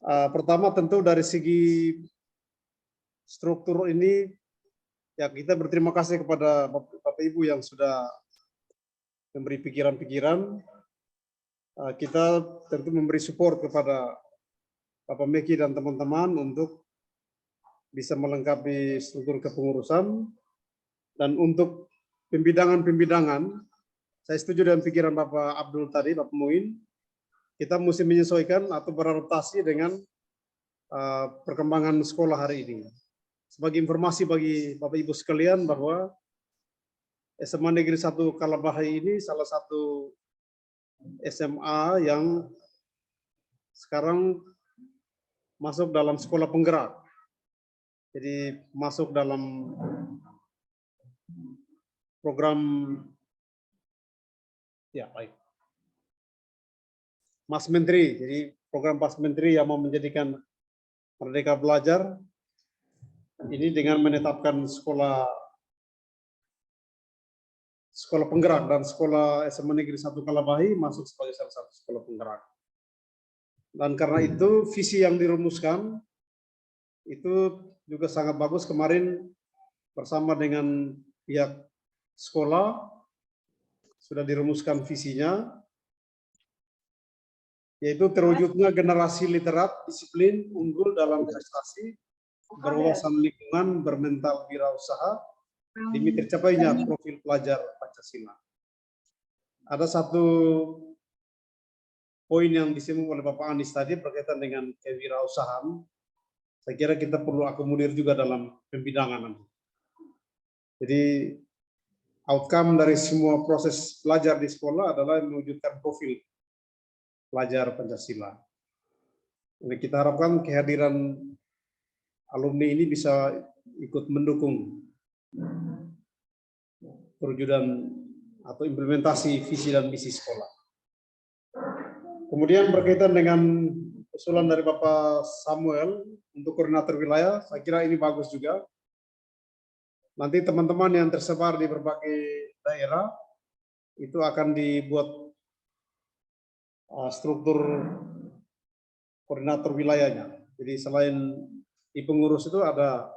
Pertama tentu dari segi struktur ini, ya kita berterima kasih kepada Bapak Ibu yang sudah memberi pikiran-pikiran. Kita tentu memberi support kepada Bapak Meki dan teman-teman untuk bisa melengkapi struktur kepengurusan. Dan untuk pembidangan-pembidangan, saya setuju dengan pikiran Bapak Abdul tadi, Bapak Muin, kita mesti menyesuaikan atau beradaptasi dengan perkembangan sekolah hari ini. Sebagai informasi bagi Bapak Ibu sekalian bahwa SMA Negeri 1 Kalabahai ini salah satu SMA yang sekarang masuk dalam sekolah penggerak. Jadi masuk dalam program, ya baik. Mas Menteri. Jadi program Mas Menteri yang mau menjadikan Merdeka Belajar ini dengan menetapkan sekolah penggerak dan sekolah SMA Negeri 1 Kalabahi masuk sebagai salah satu sekolah penggerak. Dan karena itu visi yang dirumuskan itu juga sangat bagus. Kemarin bersama dengan pihak sekolah sudah dirumuskan visinya, yaitu terwujudnya generasi literat, disiplin, unggul dalam prestasi, berwawasan lingkungan, bermental wirausaha, demi tercapainya profil pelajar Pancasila. Ada satu poin yang disinggung oleh Bapak Anies tadi berkaitan dengan kewirausahaan. Saya kira kita perlu akomodir juga dalam pembidangan nanti. Jadi outcome dari semua proses belajar di sekolah adalah mewujudkan profil pelajar Pancasila. Jadi kita harapkan kehadiran alumni ini bisa ikut mendukung perwujudan atau implementasi visi dan misi sekolah. Kemudian berkaitan dengan usulan dari Bapak Samuel untuk koordinator wilayah, saya kira ini bagus juga. Nanti teman-teman yang tersebar di berbagai daerah itu akan dibuat struktur koordinator wilayahnya. Jadi selain di pengurus itu ada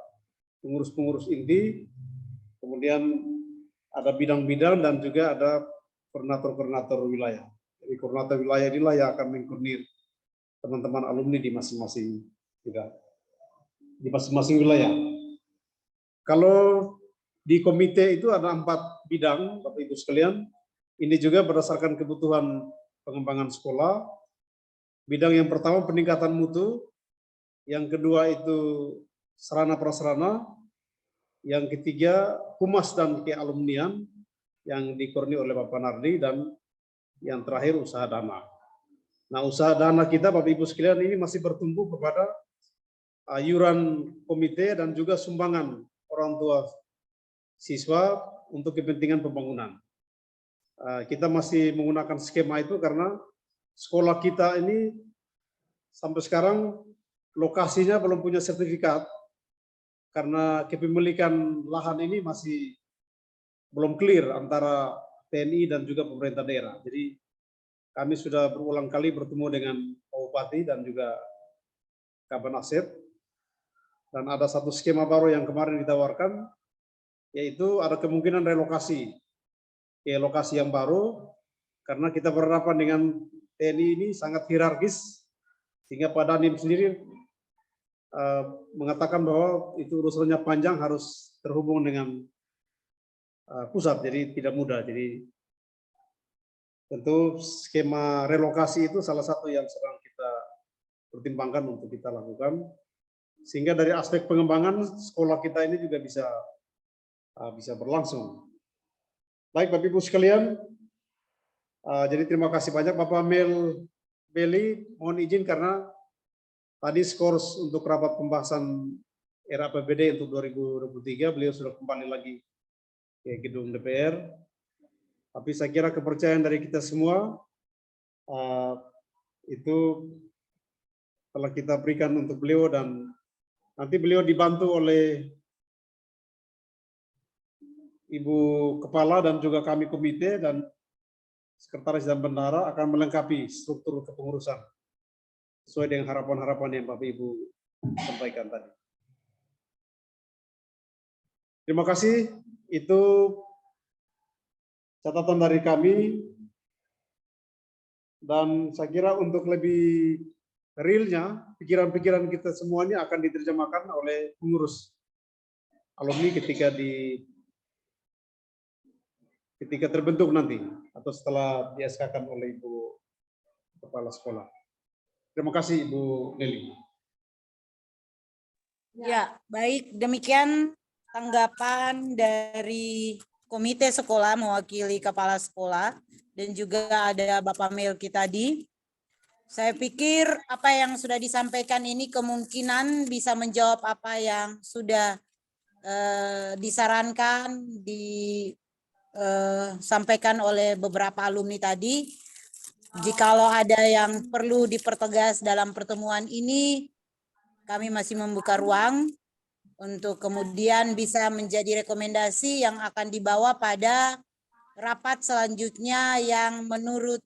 pengurus-pengurus inti, kemudian ada bidang-bidang dan juga ada koordinator-koordinator wilayah. Jadi koordinator wilayah inilah yang akan mengkoordinir teman-teman alumni di masing-masing wilayah. Kalau di komite itu ada 4 bidang, Bapak Ibu sekalian. Ini juga berdasarkan kebutuhan pengembangan sekolah. Bidang yang pertama peningkatan mutu, yang kedua itu sarana prasarana, yang ketiga humas dan kealumnian yang dikoordinir oleh Bapak Nardi, dan yang terakhir usaha dana. Nah, usaha dana kita Bapak Ibu sekalian ini masih bertumbuh kepada iuran komite dan juga sumbangan orang tua siswa untuk kepentingan pembangunan. Kita masih menggunakan skema itu karena sekolah kita ini sampai sekarang lokasinya belum punya sertifikat karena kepemilikan lahan ini masih belum clear antara TNI dan juga pemerintah daerah. Jadi kami sudah berulang kali bertemu dengan Pak Bupati dan juga Kaban Aset, dan ada satu skema baru yang kemarin ditawarkan, yaitu ada kemungkinan relokasi ke lokasi yang baru, karena kita berhadapan dengan TNI ini sangat hierarkis, sehingga Pak Dandim sendiri mengatakan bahwa itu urusannya panjang, harus terhubung dengan pusat, jadi tidak mudah. Jadi tentu skema relokasi itu salah satu yang sedang kita pertimbangkan untuk kita lakukan, sehingga dari aspek pengembangan sekolah kita ini juga bisa berlangsung. Baik Bapak Ibu sekalian, jadi terima kasih banyak Bapak Mel Beli, mohon izin karena tadi skors untuk rapat pembahasan RAPBD untuk 2023 beliau sudah kembali lagi ke gedung DPR. Tapi saya kira kepercayaan dari kita semua itu telah kita berikan untuk beliau, dan nanti beliau dibantu oleh Ibu Kepala dan juga kami komite dan Sekretaris dan Bendahara akan melengkapi struktur kepengurusan sesuai dengan harapan-harapan yang Bapak Ibu sampaikan tadi. Terima kasih. Itu catatan dari kami, dan saya kira untuk lebih realnya pikiran-pikiran kita semuanya akan diterjemahkan oleh pengurus alumni ketika terbentuk nanti atau setelah di SK-kan oleh Ibu Kepala Sekolah. Terima kasih Ibu Nelly. Ya, baik, demikian tanggapan dari komite sekolah mewakili kepala sekolah dan juga ada Bapak Melki tadi. Saya pikir apa yang sudah disampaikan ini kemungkinan bisa menjawab apa yang sudah disarankan, disampaikan oleh beberapa alumni tadi. Jikalau ada yang perlu dipertegas dalam pertemuan ini, kami masih membuka ruang untuk kemudian bisa menjadi rekomendasi yang akan dibawa pada rapat selanjutnya yang menurut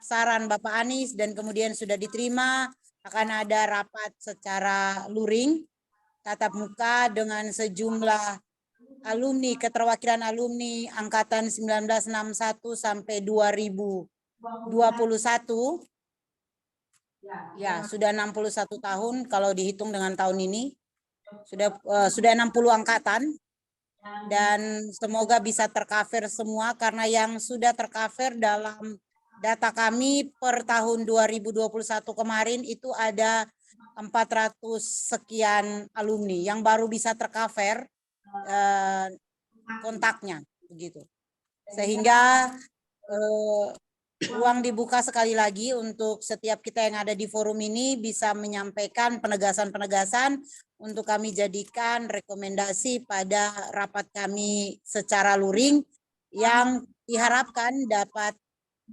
saran Bapak Anies dan kemudian sudah diterima, akan ada rapat secara luring, tatap muka dengan sejumlah alumni, keterwakilan alumni angkatan 1961 sampai 2021. Ya, sudah 61 tahun kalau dihitung dengan tahun ini. Sudah 60 angkatan. Dan semoga bisa tercover semua, karena yang sudah tercover dalam data kami per tahun 2021 kemarin itu ada 400 sekian alumni yang baru bisa tercover kontaknya begitu. Sehingga ruang dibuka sekali lagi untuk setiap kita yang ada di forum ini bisa menyampaikan penegasan-penegasan untuk kami jadikan rekomendasi pada rapat kami secara luring yang diharapkan dapat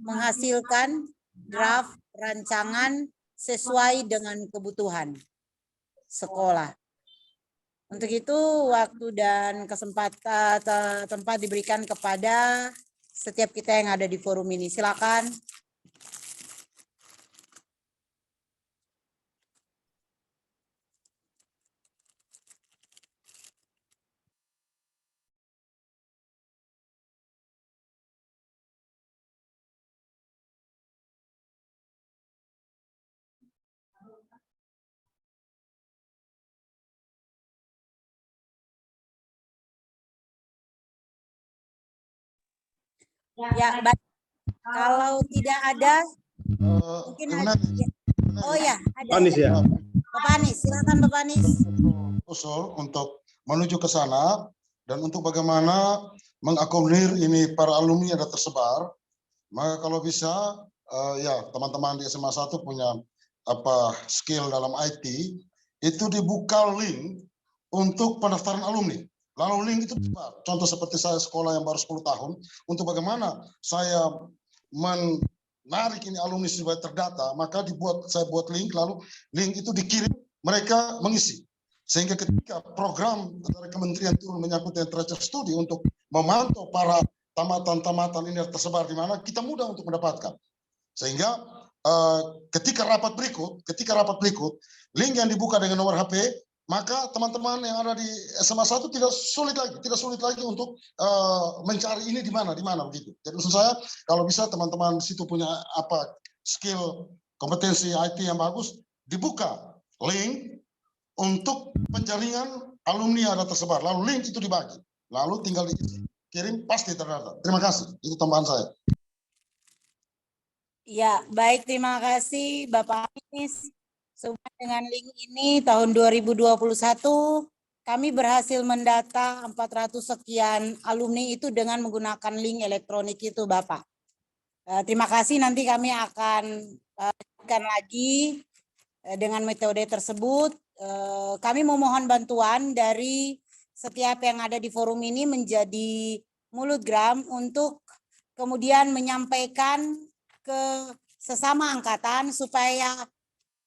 menghasilkan draft rancangan sesuai dengan kebutuhan sekolah. Untuk itu waktu dan kesempatan tempat diberikan kepada setiap kita yang ada di forum ini. Silakan. Ya, baik. Kalau tidak ada, mungkin ada. Oh ya, ada. Anies ya. Bapak Anies, silakan Bapak Anies. Usul untuk menuju ke sana dan untuk bagaimana mengakomodir ini para alumni yang ada tersebar. Maka kalau bisa, ya teman-teman di SMA 1 punya skill dalam IT, itu dibuka link untuk pendaftaran alumni. Lalu link itu contoh seperti saya sekolah yang baru 10 tahun, untuk bagaimana saya menarik ini alumni supaya terdata, maka saya buat link, lalu link itu dikirim, mereka mengisi. Sehingga ketika program dari kementerian turun menyangkut literature study untuk memantau para tamatan-tamatan ini tersebar di mana, kita mudah untuk mendapatkan. Sehingga ketika rapat berikut, link yang dibuka dengan nomor HP, maka teman-teman yang ada di SMA 1 tidak sulit lagi untuk mencari ini di mana begitu. Jadi maksud saya kalau bisa teman-teman di situ punya skill kompetensi IT yang bagus, dibuka link untuk penjaringan alumni yang ada tersebar. Lalu link itu dibagi, lalu tinggal dikirim, pasti terdata. Terima kasih, itu tambahan saya. Ya, baik, terima kasih Bapak Anies. Dengan link ini tahun 2021 kami berhasil mendata 400 sekian alumni itu dengan menggunakan link elektronik itu Bapak. Terima kasih, nanti kami akan lanjutkan lagi dengan metode tersebut. Kami memohon bantuan dari setiap yang ada di forum ini menjadi mulutgram untuk kemudian menyampaikan ke sesama angkatan supaya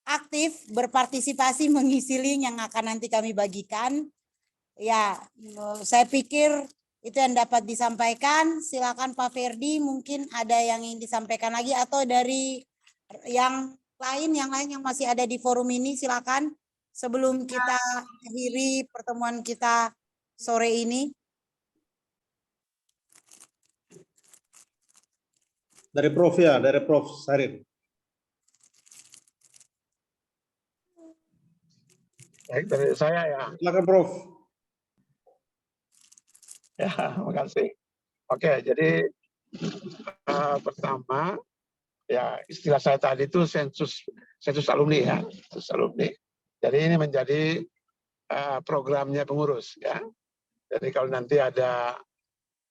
aktif berpartisipasi mengisi link yang akan nanti kami bagikan. Ya, saya pikir itu yang dapat disampaikan. Silakan Pak Ferdi, mungkin ada yang ingin disampaikan lagi atau dari yang lain yang masih ada di forum ini, silakan sebelum kita akhiri pertemuan kita sore ini. Dari Prof ya, dari Prof Sarin. Baik, dari saya ya. Silakan Prof. Ya, makasih. Oke, jadi pertama ya istilah saya tadi itu sensus alumni ya, sensus alumni. Jadi ini menjadi programnya pengurus ya. Jadi kalau nanti ada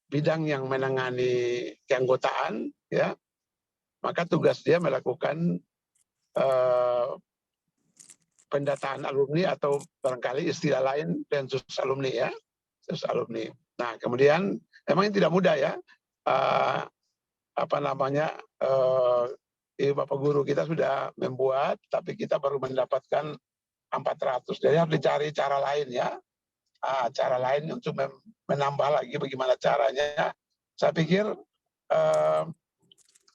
bidang yang menangani keanggotaan ya, maka tugas dia melakukan pendataan alumni atau barangkali istilah lain sensus alumni ya, sensus alumni. Nah kemudian memang ini tidak mudah ya, Bapak guru kita sudah membuat, tapi kita baru mendapatkan 400. Jadi harus dicari cara lain ya, cara lain untuk menambah lagi bagaimana caranya. Saya pikir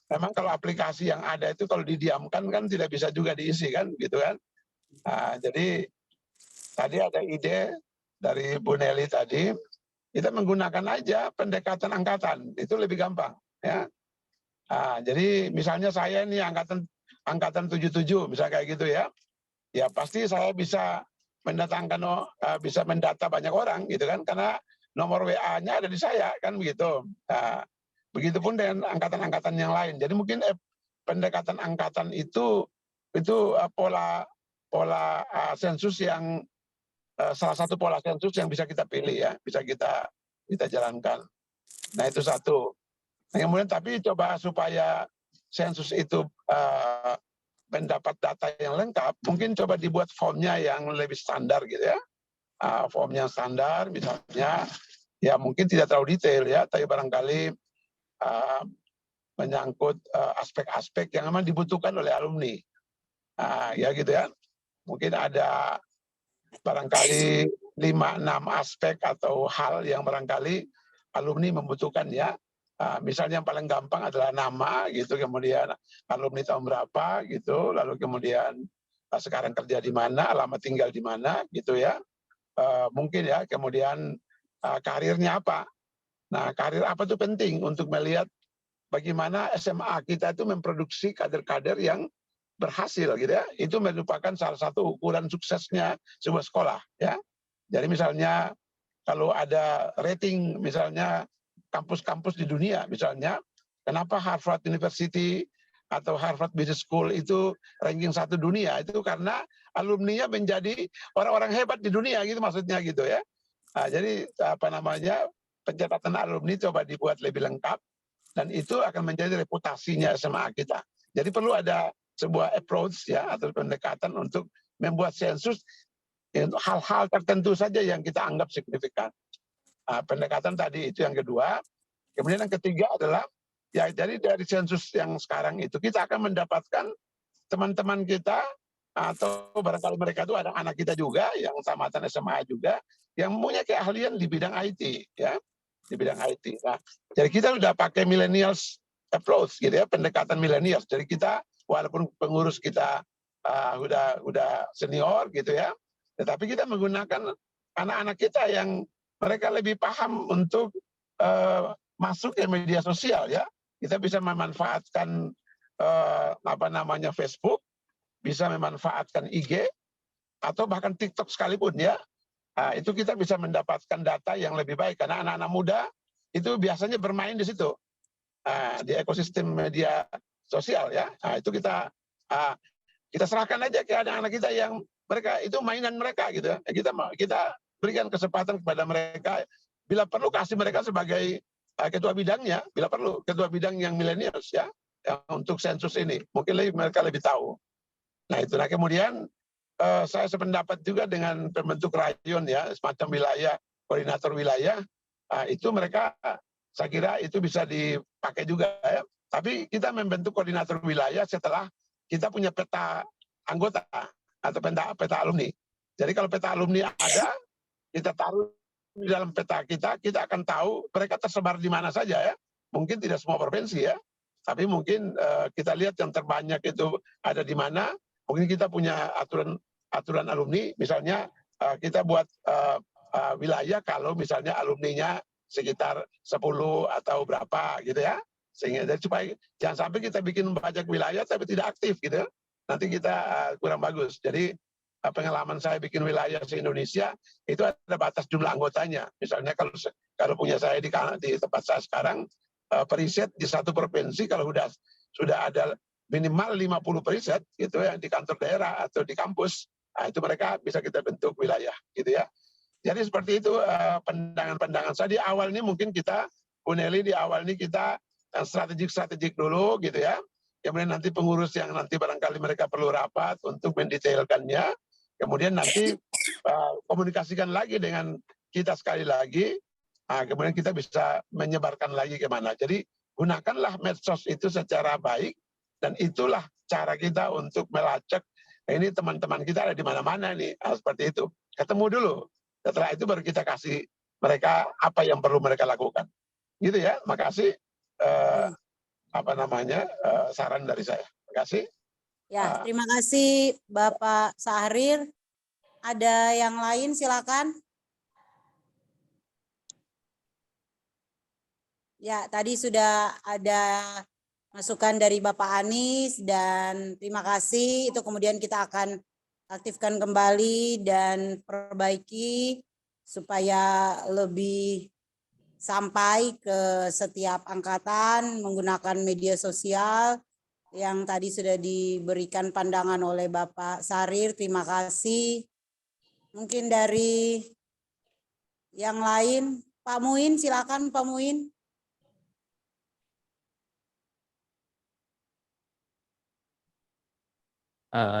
memang kalau aplikasi yang ada itu kalau didiamkan kan tidak bisa juga diisi kan, gitu kan. Jadi tadi ada ide dari Bu Nelly tadi, kita menggunakan aja pendekatan angkatan, itu lebih gampang ya. Jadi misalnya saya ini angkatan 77 misalnya kayak gitu ya. Ya pasti saya bisa mendatangkan bisa mendata banyak orang gitu kan, karena nomor WA-nya ada di saya kan begitu. Begitupun dengan angkatan-angkatan yang lain. Jadi mungkin pendekatan angkatan itu pola sensus yang salah satu pola sensus yang bisa kita pilih ya, bisa kita jalankan. Nah itu satu. Nah, kemudian tapi coba supaya sensus itu mendapat data yang lengkap, mungkin coba dibuat formnya yang lebih standar gitu ya. Formnya standar misalnya, ya mungkin tidak terlalu detail ya, tapi barangkali menyangkut aspek-aspek yang memang dibutuhkan oleh alumni. Ya gitu ya. Mungkin ada barangkali 5-6 aspek atau hal yang barangkali alumni membutuhkan ya. Misalnya yang paling gampang adalah nama gitu, kemudian alumni tahun berapa gitu, lalu kemudian sekarang kerja di mana, alamat tinggal di mana gitu ya. Mungkin ya, kemudian karirnya apa. Nah, karir apa itu penting untuk melihat bagaimana SMA kita itu memproduksi kader-kader yang berhasil gitu ya. Itu merupakan salah satu ukuran suksesnya sebuah sekolah ya. Jadi misalnya kalau ada rating misalnya kampus-kampus di dunia misalnya, kenapa Harvard University atau Harvard Business School itu ranking 1 dunia, itu karena alumninya menjadi orang-orang hebat di dunia gitu maksudnya gitu ya. Jadi pencatatan alumni coba dibuat lebih lengkap dan itu akan menjadi reputasinya SMA kita. Jadi perlu ada sebuah approach ya atau pendekatan untuk membuat sensus hal-hal tertentu saja yang kita anggap signifikan. Pendekatan tadi itu yang kedua. Kemudian yang ketiga adalah ya jadi dari sensus yang sekarang itu kita akan mendapatkan teman-teman kita atau barangkali mereka itu ada anak kita juga yang tamatan SMA juga yang punya keahlian di bidang IT ya, di bidang IT. Nah, jadi kita sudah pakai millennials approach gitu ya, pendekatan millennials. Jadi kita walaupun pengurus kita udah senior gitu ya, tetapi kita menggunakan anak-anak kita yang mereka lebih paham untuk masuk ke media sosial ya. Kita bisa memanfaatkan Facebook, bisa memanfaatkan IG atau bahkan TikTok sekalipun ya. Itu kita bisa mendapatkan data yang lebih baik karena anak-anak muda itu biasanya bermain di situ di ekosistem media sosial ya. Itu kita serahkan aja ke anak-anak kita yang mereka itu mainan mereka gitu ya. Kita berikan kesempatan kepada mereka, bila perlu kasih mereka sebagai ketua bidangnya, bila perlu ketua bidang yang millennials ya, untuk sensus ini mungkin mereka lebih tahu. Nah itu. Nah kemudian saya sependapat juga dengan pembentuk rayon ya, semacam wilayah koordinator wilayah. Itu mereka saya kira itu bisa dipakai juga ya. Tapi kita membentuk koordinator wilayah setelah kita punya peta anggota atau peta alumni. Jadi kalau peta alumni ada, kita taruh di dalam peta kita akan tahu mereka tersebar di mana saja ya. Mungkin tidak semua provinsi ya, tapi mungkin kita lihat yang terbanyak itu ada di mana. Mungkin kita punya aturan alumni, misalnya kita buat wilayah kalau misalnya alumninya sekitar 10 atau berapa gitu ya. Sehingga supaya jangan sampai kita bikin banyak wilayah tapi tidak aktif gitu. Nanti kita kurang bagus. Jadi pengalaman saya bikin wilayah se-Indonesia itu ada batas jumlah anggotanya. Misalnya kalau punya saya di tempat saya sekarang periset di satu provinsi kalau sudah ada minimal 50 periset gitu ya di kantor daerah atau di kampus, itu mereka bisa kita bentuk wilayah gitu ya. Jadi seperti itu pandangan-pandangan saya di awal ini mungkin kita Bu Nelly di awal ini kita strategik dulu gitu ya. Kemudian nanti pengurus yang nanti barangkali mereka perlu rapat untuk mendetailkannya. Kemudian nanti komunikasikan lagi dengan kita sekali lagi. Kemudian kita bisa menyebarkan lagi kemana. Jadi gunakanlah medsos itu secara baik Dan itulah cara kita untuk melacak, ini teman-teman kita ada di mana-mana nih, seperti itu. Ketemu dulu, setelah itu baru kita kasih mereka apa yang perlu mereka lakukan. Gitu ya, makasih saran dari saya. Terima kasih. Ya, terima kasih Bapak Sahrir. Ada yang lain silakan. Ya, tadi sudah ada masukan dari Bapak Anies dan terima kasih. Itu kemudian kita akan aktifkan kembali dan perbaiki supaya lebih sampai ke setiap angkatan menggunakan media sosial yang tadi sudah diberikan pandangan oleh Bapak Sahrir. Terima kasih. Mungkin dari yang lain, Pak Muin, silakan Pak Muin.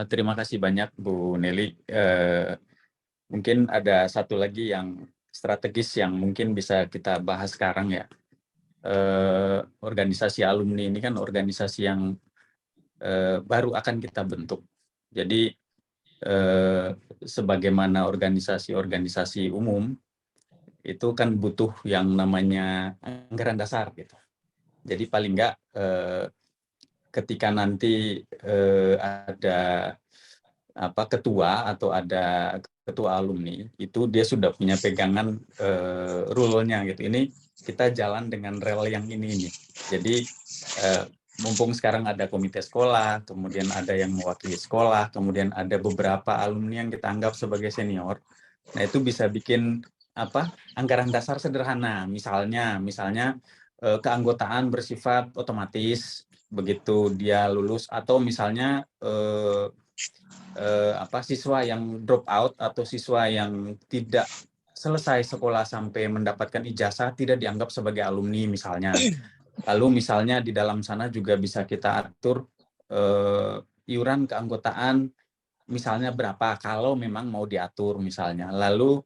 Terima kasih banyak Bu Nelly. Mungkin ada satu lagi yang strategis yang mungkin bisa kita bahas sekarang ya. Organisasi alumni ini kan organisasi yang baru akan kita bentuk. Jadi sebagaimana organisasi-organisasi umum itu kan butuh yang namanya anggaran dasar gitu. Jadi paling nggak ketika nanti ada ketua atau ada ketua alumni itu dia sudah punya pegangan rule-nya gitu. Ini kita jalan dengan rel yang ini nih. Jadi mumpung sekarang ada komite sekolah, kemudian ada yang mewakili sekolah, kemudian ada beberapa alumni yang kita anggap sebagai senior. Nah, itu bisa bikin anggaran dasar sederhana. Misalnya keanggotaan bersifat otomatis begitu dia lulus, atau misalnya siswa yang drop out atau siswa yang tidak selesai sekolah sampai mendapatkan ijazah tidak dianggap sebagai alumni misalnya. Lalu misalnya di dalam sana juga bisa kita atur iuran keanggotaan misalnya berapa kalau memang mau diatur misalnya. Lalu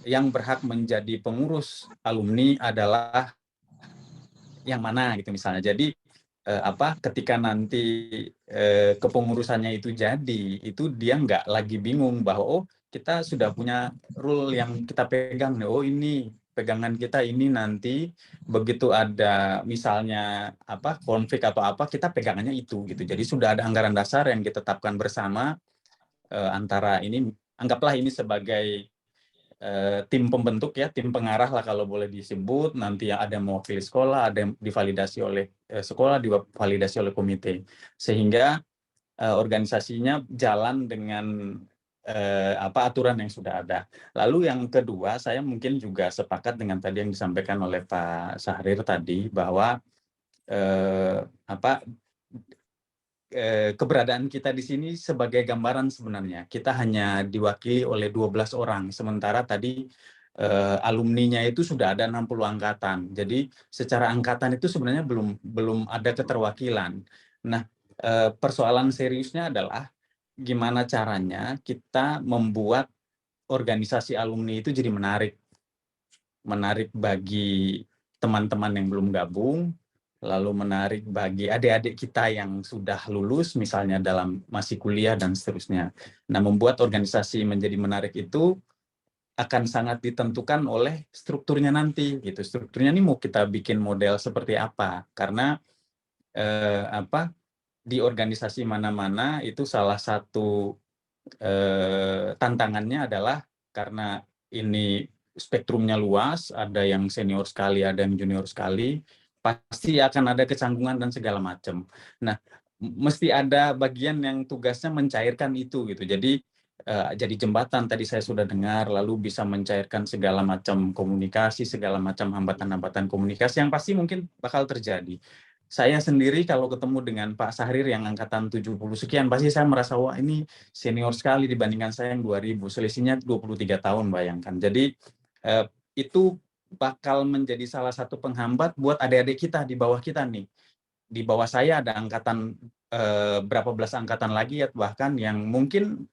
yang berhak menjadi pengurus alumni adalah yang mana gitu misalnya. Jadi ketika nanti kepengurusannya itu jadi, itu dia nggak lagi bingung bahwa kita sudah punya rule yang kita pegang nih. Ini pegangan kita ini, nanti begitu ada misalnya konflik atau kita pegangannya itu gitu. Jadi sudah ada anggaran dasar yang ditetapkan bersama antara ini, anggaplah ini sebagai tim pembentuk ya, tim pengarah lah kalau boleh disebut. Nanti ada mewakili sekolah, ada yang divalidasi oleh sekolah, divalidasi oleh komite, sehingga organisasinya jalan dengan aturan yang sudah ada. Lalu yang kedua, saya mungkin juga sepakat dengan tadi yang disampaikan oleh Pak Sahrir tadi, bahwa keberadaan kita di sini sebagai gambaran sebenarnya. Kita hanya diwakili oleh 12 orang, sementara tadi alumninya itu sudah ada 60 angkatan. Jadi secara angkatan itu sebenarnya belum ada keterwakilan. Nah, persoalan seriusnya adalah gimana caranya kita membuat organisasi alumni itu jadi menarik bagi teman-teman yang belum gabung, lalu menarik bagi adik-adik kita yang sudah lulus misalnya masih kuliah dan seterusnya. Nah, membuat organisasi menjadi menarik itu akan sangat ditentukan oleh strukturnya nanti gitu. Strukturnya ini mau kita bikin model seperti apa? Karena di organisasi mana-mana itu salah satu tantangannya adalah karena ini spektrumnya luas, ada yang senior sekali, ada yang junior sekali, pasti akan ada kecanggungan dan segala macam. Nah, mesti ada bagian yang tugasnya mencairkan itu gitu. Jadi jadi jembatan tadi saya sudah dengar, lalu bisa mencairkan segala macam komunikasi, segala macam hambatan-hambatan komunikasi yang pasti mungkin bakal terjadi. Saya sendiri kalau ketemu dengan Pak Sahrir yang angkatan 70 sekian, pasti saya merasa wah ini senior sekali dibandingkan saya yang 2000, selisihnya 23 tahun bayangkan. Jadi itu bakal menjadi salah satu penghambat buat adik-adik kita di bawah kita nih. Di bawah saya ada angkatan berapa belas angkatan lagi ya, bahkan yang mungkin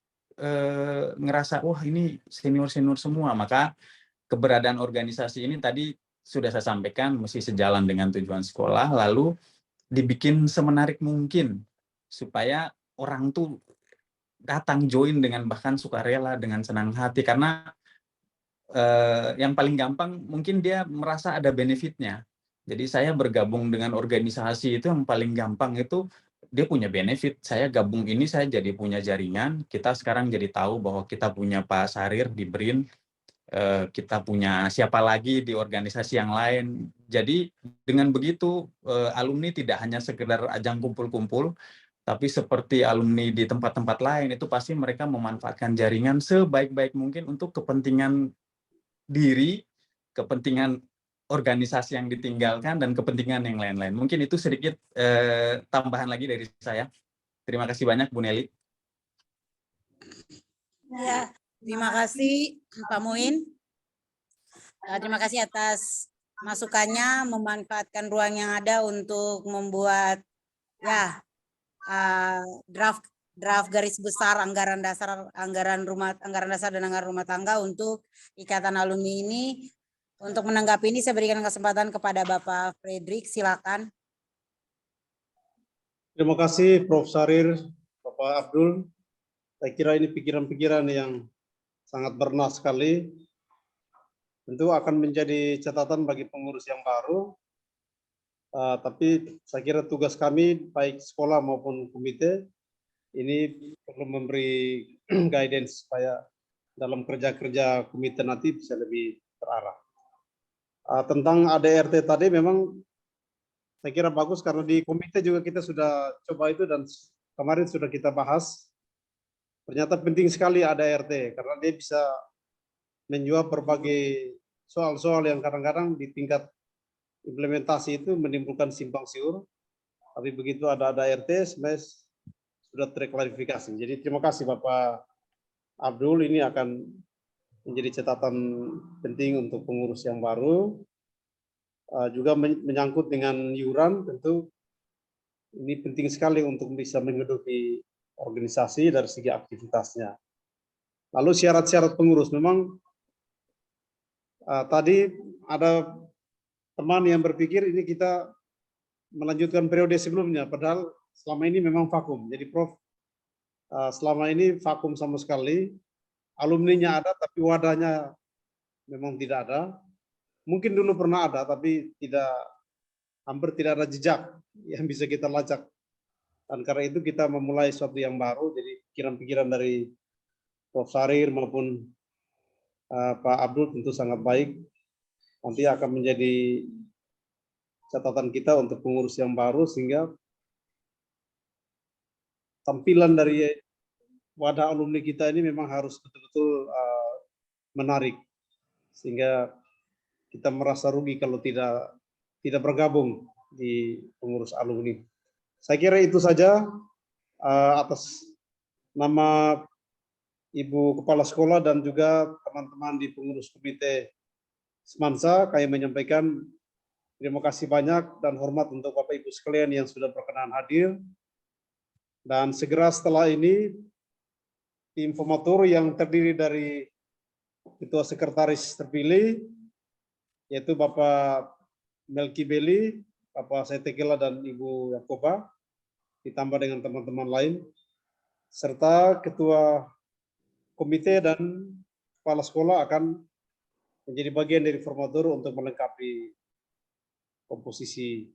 ngerasa wah ini senior-senior semua. Maka keberadaan organisasi ini tadi sudah saya sampaikan mesti sejalan dengan tujuan sekolah, lalu dibikin semenarik mungkin supaya orang tuh datang join dengan bahkan sukarela, dengan senang hati, karena yang paling gampang mungkin dia merasa ada benefitnya. Jadi saya bergabung dengan organisasi itu yang paling gampang itu dia punya benefit. Saya gabung ini saya jadi punya jaringan. Kita sekarang jadi tahu bahwa kita punya Pak Sarir di BRIN, kita punya siapa lagi di organisasi yang lain. Jadi dengan begitu alumni tidak hanya sekedar ajang kumpul-kumpul, tapi seperti alumni di tempat-tempat lain itu pasti mereka memanfaatkan jaringan sebaik-baik mungkin untuk kepentingan diri, kepentingan organisasi yang ditinggalkan, dan kepentingan yang lain-lain. Mungkin itu sedikit tambahan lagi dari saya. Terima kasih banyak Bu Nelly. Ya, terima kasih Pak Muin. Terima kasih atas masukannya, memanfaatkan ruang yang ada untuk membuat ya draft garis besar anggaran dasar dan anggaran rumah tangga untuk Ikatan Alumni ini. Untuk menanggapi ini saya berikan kesempatan kepada Bapak Fredrik, silakan. Terima kasih Prof. Sarir, Bapak Abdul. Saya kira ini pikiran-pikiran yang sangat bernas sekali. Tentu akan menjadi catatan bagi pengurus yang baru. Tapi saya kira tugas kami, baik sekolah maupun komite, ini perlu memberi guidance supaya dalam kerja-kerja komite nanti bisa lebih terarah. Tentang ADRT tadi memang saya kira bagus karena di komite juga kita sudah coba itu dan kemarin sudah kita bahas. Ternyata penting sekali ADRT karena dia bisa menjawab berbagai soal-soal yang kadang-kadang di tingkat implementasi itu menimbulkan simpang siur. Tapi begitu ada ADRT sebenarnya sudah terklarifikasi. Jadi terima kasih Bapak Abdul, ini akan menjadi catatan penting untuk pengurus yang baru. Juga menyangkut dengan iuran, tentu ini penting sekali untuk bisa menghidupi organisasi dari segi aktivitasnya. Lalu syarat-syarat pengurus, memang tadi ada teman yang berpikir ini kita melanjutkan periode sebelumnya, padahal selama ini memang vakum. Jadi Prof, selama ini vakum sama sekali. Alumninya ada, tapi wadahnya memang tidak ada. Mungkin dulu pernah ada, tapi hampir tidak ada jejak yang bisa kita lacak. Dan karena itu kita memulai sesuatu yang baru, jadi pikiran-pikiran dari Prof. Sarir maupun Pak Abdul tentu sangat baik. Nanti akan menjadi catatan kita untuk pengurus yang baru, sehingga tampilan dari wadah alumni kita ini memang harus betul-betul menarik, sehingga kita merasa rugi kalau tidak bergabung di pengurus alumni. Saya kira itu saja atas nama Ibu Kepala Sekolah dan juga teman-teman di pengurus komite Semansa, kami menyampaikan terima kasih banyak dan hormat untuk Bapak Ibu sekalian yang sudah berkenan hadir. Dan segera setelah ini tim formatur yang terdiri dari Ketua Sekretaris terpilih, yaitu Bapak Melki Beli, Bapak Setekela dan Ibu Yakoba, ditambah dengan teman-teman lain, serta Ketua Komite dan Kepala Sekolah akan menjadi bagian dari formatur untuk melengkapi komposisi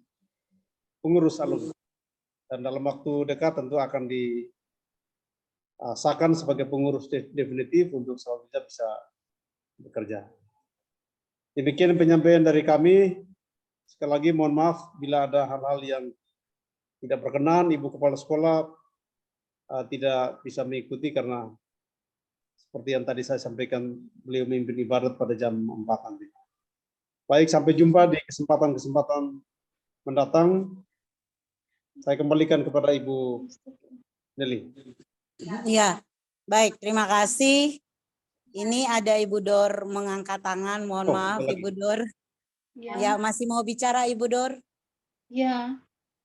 pengurus alumni. Dan dalam waktu dekat tentu akan disahkan sebagai pengurus definitif untuk selanjutnya bisa bekerja. Demikian penyampaian dari kami. Sekali lagi mohon maaf bila ada hal-hal yang tidak berkenan, Ibu Kepala Sekolah tidak bisa mengikuti karena seperti yang tadi saya sampaikan, beliau memimpin ibadat pada jam 4 nanti. Baik, sampai jumpa di kesempatan-kesempatan mendatang. Saya kembalikan kepada Ibu Nelly. Ya, baik, terima kasih. Ini ada Ibu Dor mengangkat tangan, mohon maaf Ibu Dor. Ya, masih mau bicara Ibu Dor? Ya.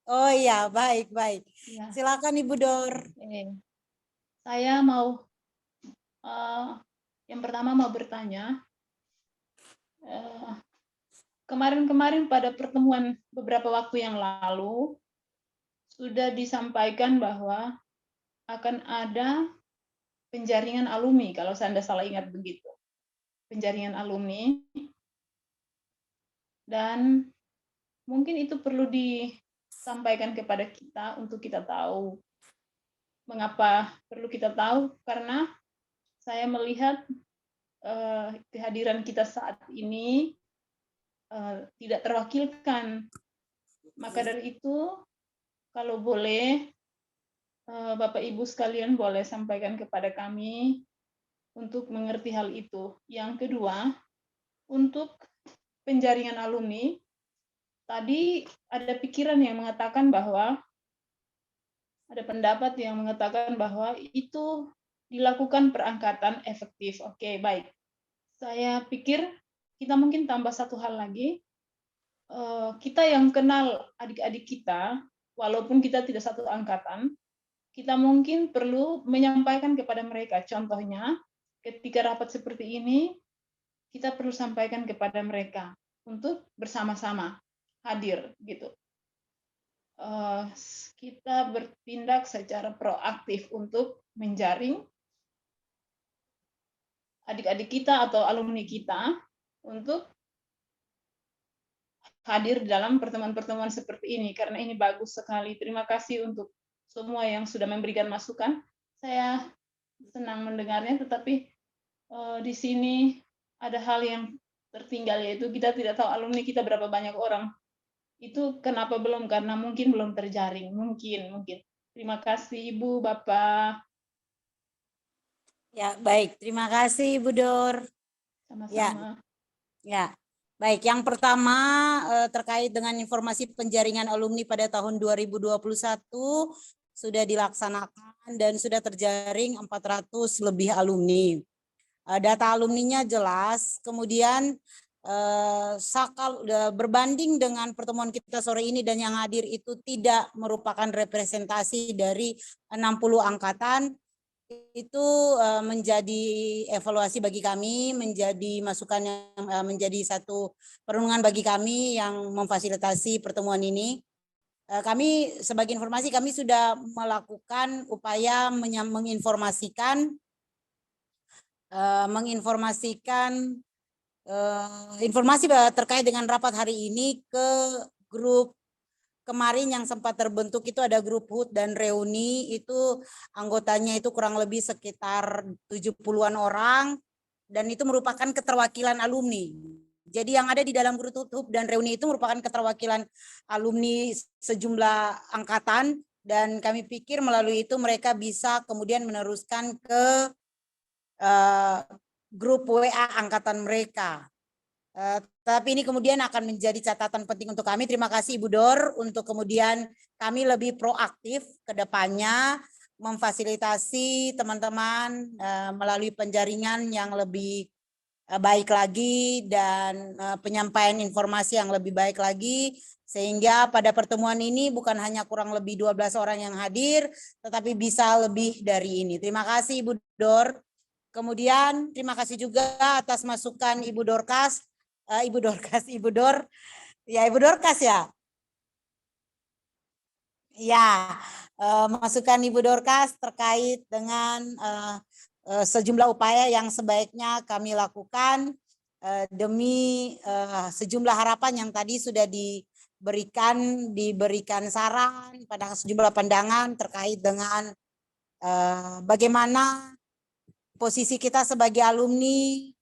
Oh iya, baik. Ya. Silakan Ibu Dor. Saya mau yang pertama mau bertanya, kemarin-kemarin pada pertemuan beberapa waktu yang lalu sudah disampaikan bahwa akan ada penjaringan alumni, kalau saya tidak salah ingat begitu. Penjaringan alumni, dan mungkin itu perlu disampaikan kepada kita untuk kita tahu. Mengapa perlu kita tahu? Karena saya melihat kehadiran kita saat ini tidak terwakilkan. Maka dari itu, kalau boleh, Bapak Ibu sekalian boleh sampaikan kepada kami untuk mengerti hal itu. Yang kedua, untuk penjaringan alumni, tadi ada pikiran yang mengatakan bahwa, ada pendapat yang mengatakan bahwa itu dilakukan perangkatan efektif. Oke, baik. Saya pikir kita mungkin tambah satu hal lagi. Kita yang kenal adik-adik kita, walaupun kita tidak satu angkatan, kita mungkin perlu menyampaikan kepada mereka. Contohnya, ketika rapat seperti ini, kita perlu sampaikan kepada mereka untuk bersama-sama hadir, gitu. Kita bertindak secara proaktif untuk menjaring adik-adik kita atau alumni kita untuk hadir dalam pertemuan-pertemuan seperti ini, karena ini bagus sekali. Terima kasih untuk semua yang sudah memberikan masukan. Saya senang mendengarnya, tetapi di sini ada hal yang tertinggal, yaitu kita tidak tahu alumni kita berapa banyak orang. Itu kenapa belum? Karena mungkin belum terjaring. Mungkin. Terima kasih Ibu, Bapak. Ya, baik. Terima kasih Ibu Dor. Sama-sama. Ya. Baik, yang pertama terkait dengan informasi penjaringan alumni pada tahun 2021 sudah dilaksanakan dan sudah terjaring 400 lebih alumni. Data alumninya jelas, kemudian berbanding dengan pertemuan kita sore ini dan yang hadir itu tidak merupakan representasi dari 60 angkatan. Itu menjadi evaluasi bagi kami, menjadi masukan yang menjadi satu perenungan bagi kami yang memfasilitasi pertemuan ini. Kami sebagai informasi, kami sudah melakukan upaya menginformasikan informasi terkait dengan rapat hari ini ke grup. Kemarin yang sempat terbentuk itu ada grup HUT dan reuni, itu anggotanya itu kurang lebih sekitar 70-an orang, dan itu merupakan keterwakilan alumni. Jadi yang ada di dalam grup HUT dan reuni itu merupakan keterwakilan alumni sejumlah angkatan, dan kami pikir melalui itu mereka bisa kemudian meneruskan ke grup WA angkatan mereka. Tapi ini kemudian akan menjadi catatan penting untuk kami. Terima kasih Ibu Dor untuk kemudian kami lebih proaktif ke depannya memfasilitasi teman-teman melalui penjaringan yang lebih baik lagi dan penyampaian informasi yang lebih baik lagi, sehingga pada pertemuan ini bukan hanya kurang lebih 12 orang yang hadir, tetapi bisa lebih dari ini. Terima kasih Ibu Dor. Kemudian terima kasih juga atas masukan Ibu Dorkas. Ibu Dor, ya Ibu Dorkas ya. Ya, masukan Ibu Dorkas terkait dengan sejumlah upaya yang sebaiknya kami lakukan demi sejumlah harapan yang tadi sudah diberikan saran pada sejumlah pandangan terkait dengan bagaimana posisi kita sebagai alumni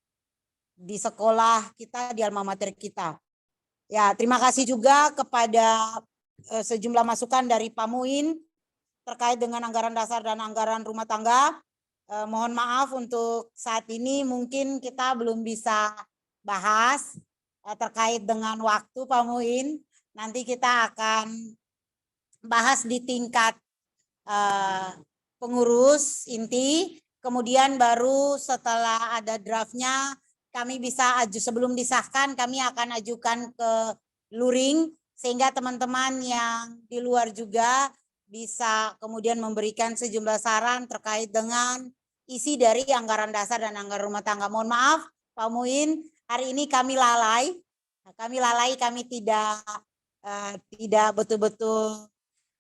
di sekolah kita, di alma mater kita. Ya, terima kasih juga kepada sejumlah masukan dari Pak Muin terkait dengan anggaran dasar dan anggaran rumah tangga. Mohon maaf untuk saat ini mungkin kita belum bisa bahas terkait dengan waktu Pak Muin. Nanti kita akan bahas di tingkat pengurus inti, kemudian baru setelah ada draftnya kami bisa sebelum disahkan kami akan ajukan ke luring sehingga teman-teman yang di luar juga bisa kemudian memberikan sejumlah saran terkait dengan isi dari anggaran dasar dan anggaran rumah tangga. Mohon maaf Pak Muin, hari ini kami lalai Kami lalai, kami tidak betul-betul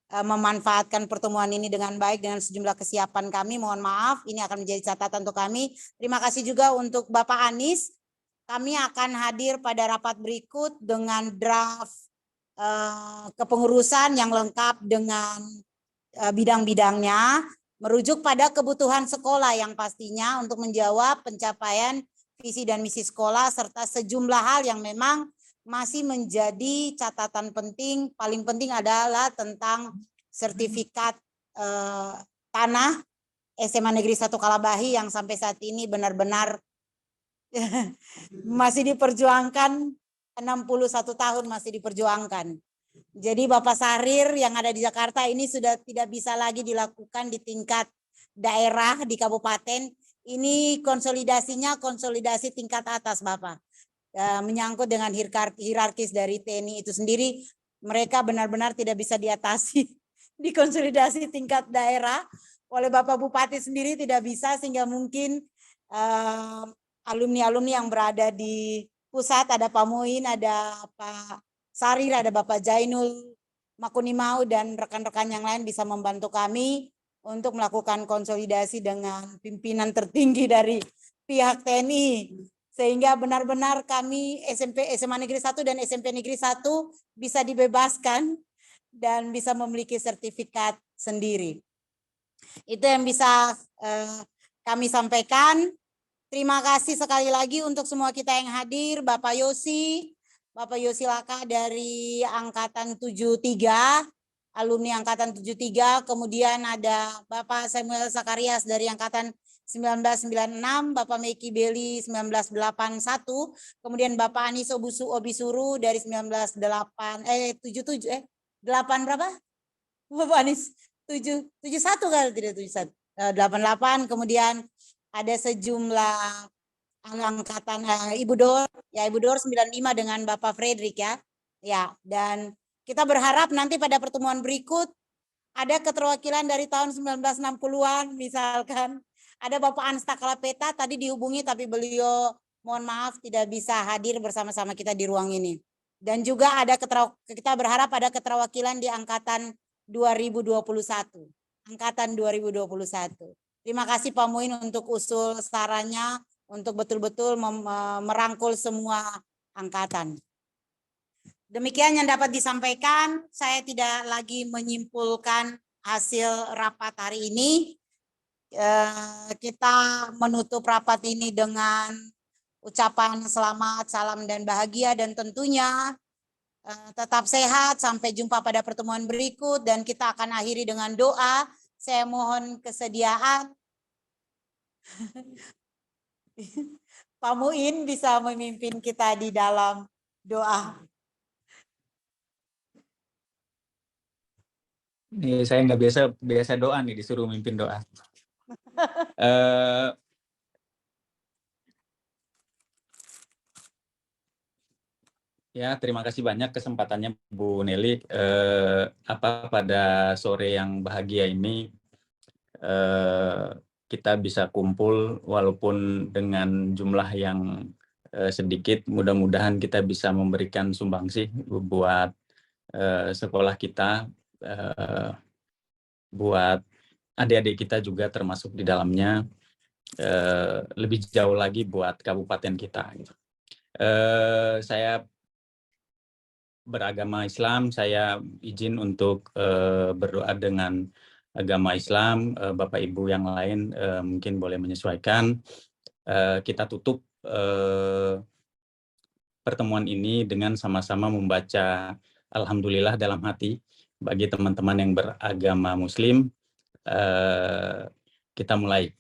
memanfaatkan pertemuan ini dengan baik dengan sejumlah kesiapan kami. Mohon maaf, ini akan menjadi catatan untuk kami. Terima kasih juga untuk Bapak Anies. Kami akan hadir pada rapat berikut dengan draft kepengurusan yang lengkap dengan bidang-bidangnya, merujuk pada kebutuhan sekolah yang pastinya untuk menjawab pencapaian visi dan misi sekolah serta sejumlah hal yang memang masih menjadi catatan penting. Paling penting adalah tentang sertifikat tanah SMA Negeri 1 Kalabahi yang sampai saat ini benar-benar masih diperjuangkan, 61 tahun masih diperjuangkan. Jadi Bapak Sarir yang ada di Jakarta ini sudah tidak bisa lagi dilakukan di tingkat daerah di kabupaten. Ini konsolidasinya konsolidasi tingkat atas Bapak. Menyangkut dengan hierarkis dari TNI itu sendiri, mereka benar-benar tidak bisa diatasi di konsolidasi tingkat daerah oleh Bapak Bupati sendiri tidak bisa, sehingga mungkin alumni-alumni yang berada di pusat, ada Pak Muin, ada Pak Sarir, ada Bapak Jainul Makunimau dan rekan-rekan yang lain bisa membantu kami untuk melakukan konsolidasi dengan pimpinan tertinggi dari pihak TNI. Sehingga benar-benar kami SMA Negeri 1 dan SMP Negeri 1 bisa dibebaskan dan bisa memiliki sertifikat sendiri. Itu yang bisa kami sampaikan. Terima kasih sekali lagi untuk semua kita yang hadir. Bapak Yosi Laka dari Angkatan 73, alumni Angkatan 73. Kemudian ada Bapak Samuel Sakarias dari Angkatan 1996, Bapak Meki Beli 1981, kemudian Bapak Anis Obisuru dari 77 8 berapa? Bapak Anis 71 kali tidak 71. 88, kemudian ada sejumlah angkatan Ibu Dor 95 dengan Bapak Fredrik ya. Ya, dan kita berharap nanti pada pertemuan berikut ada keterwakilan dari tahun 1960-an misalkan. Ada Bapak Ansta Kalapeta tadi dihubungi tapi beliau mohon maaf tidak bisa hadir bersama-sama kita di ruang ini. Dan juga ada kita berharap ada keterwakilan di angkatan 2021. Angkatan 2021. Terima kasih Pak Muin untuk usul sarannya untuk betul-betul merangkul semua angkatan. Demikian yang dapat disampaikan. Saya tidak lagi menyimpulkan hasil rapat hari ini. Kita menutup rapat ini dengan ucapan selamat, salam dan bahagia, dan tentunya tetap sehat. Sampai jumpa pada pertemuan berikut dan kita akan akhiri dengan doa. Saya mohon kesediaan Pak Muin bisa memimpin kita di dalam doa. Nih, saya nggak biasa doa nih, disuruh mimpin doa. Ya, terima kasih banyak kesempatannya Bu Nelly. Pada sore yang bahagia ini kita bisa kumpul walaupun dengan jumlah yang sedikit. Mudah-mudahan kita bisa memberikan sumbangsih buat sekolah kita, buat adik-adik kita juga termasuk di dalamnya, lebih jauh lagi buat kabupaten kita. Saya beragama Islam, saya izin untuk berdoa dengan agama Islam. Bapak Ibu yang lain mungkin boleh menyesuaikan. Kita tutup pertemuan ini dengan sama-sama membaca Alhamdulillah dalam hati. Bagi teman-teman yang beragama Muslim, kita mulai.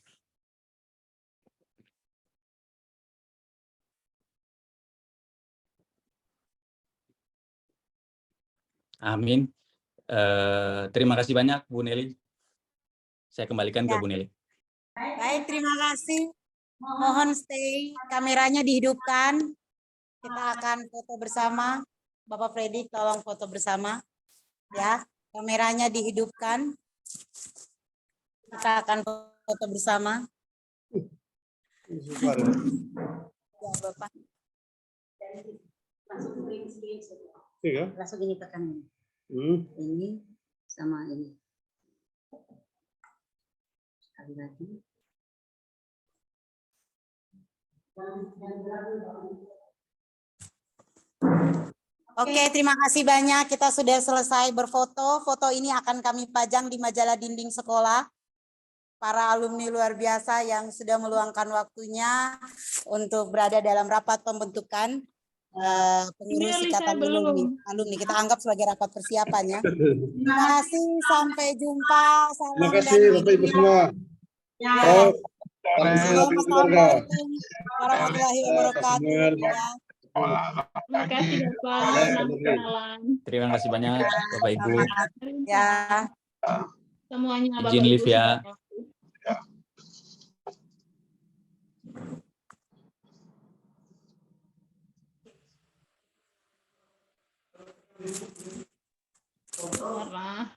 Amin. Terima kasih banyak Bu Nelly. Saya kembalikan ke Bu Nelly. Baik, terima kasih. Mohon stay, kameranya dihidupkan. Kita akan foto bersama. Bapak Fredrik tolong foto bersama. Ya, kameranya dihidupkan. Kita akan foto bersama. Ya, Bapak. Iya. Langsung ini tekan ini. Ini sama ini. Sekali lagi. Oke, terima kasih banyak. Kita sudah selesai berfoto. Foto ini akan kami pajang di majalah dinding sekolah. Para alumni luar biasa yang sudah meluangkan waktunya untuk berada dalam rapat pembentukan pengurus ikatan alumni. Kita anggap sebagai rapat persiapan ya. Terima kasih, sampai jumpa. Salam Terima kasih Bapak Ibu semua. Assalamualaikum warahmatullahi wabarakatuh. Ya. Terima kasih Bapak. Selamat kenalan. Terima kasih banyak Bapak Ibu. Ya. Semuanya Bapak Izin Ibu. live ya. Warna.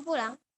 Pulang.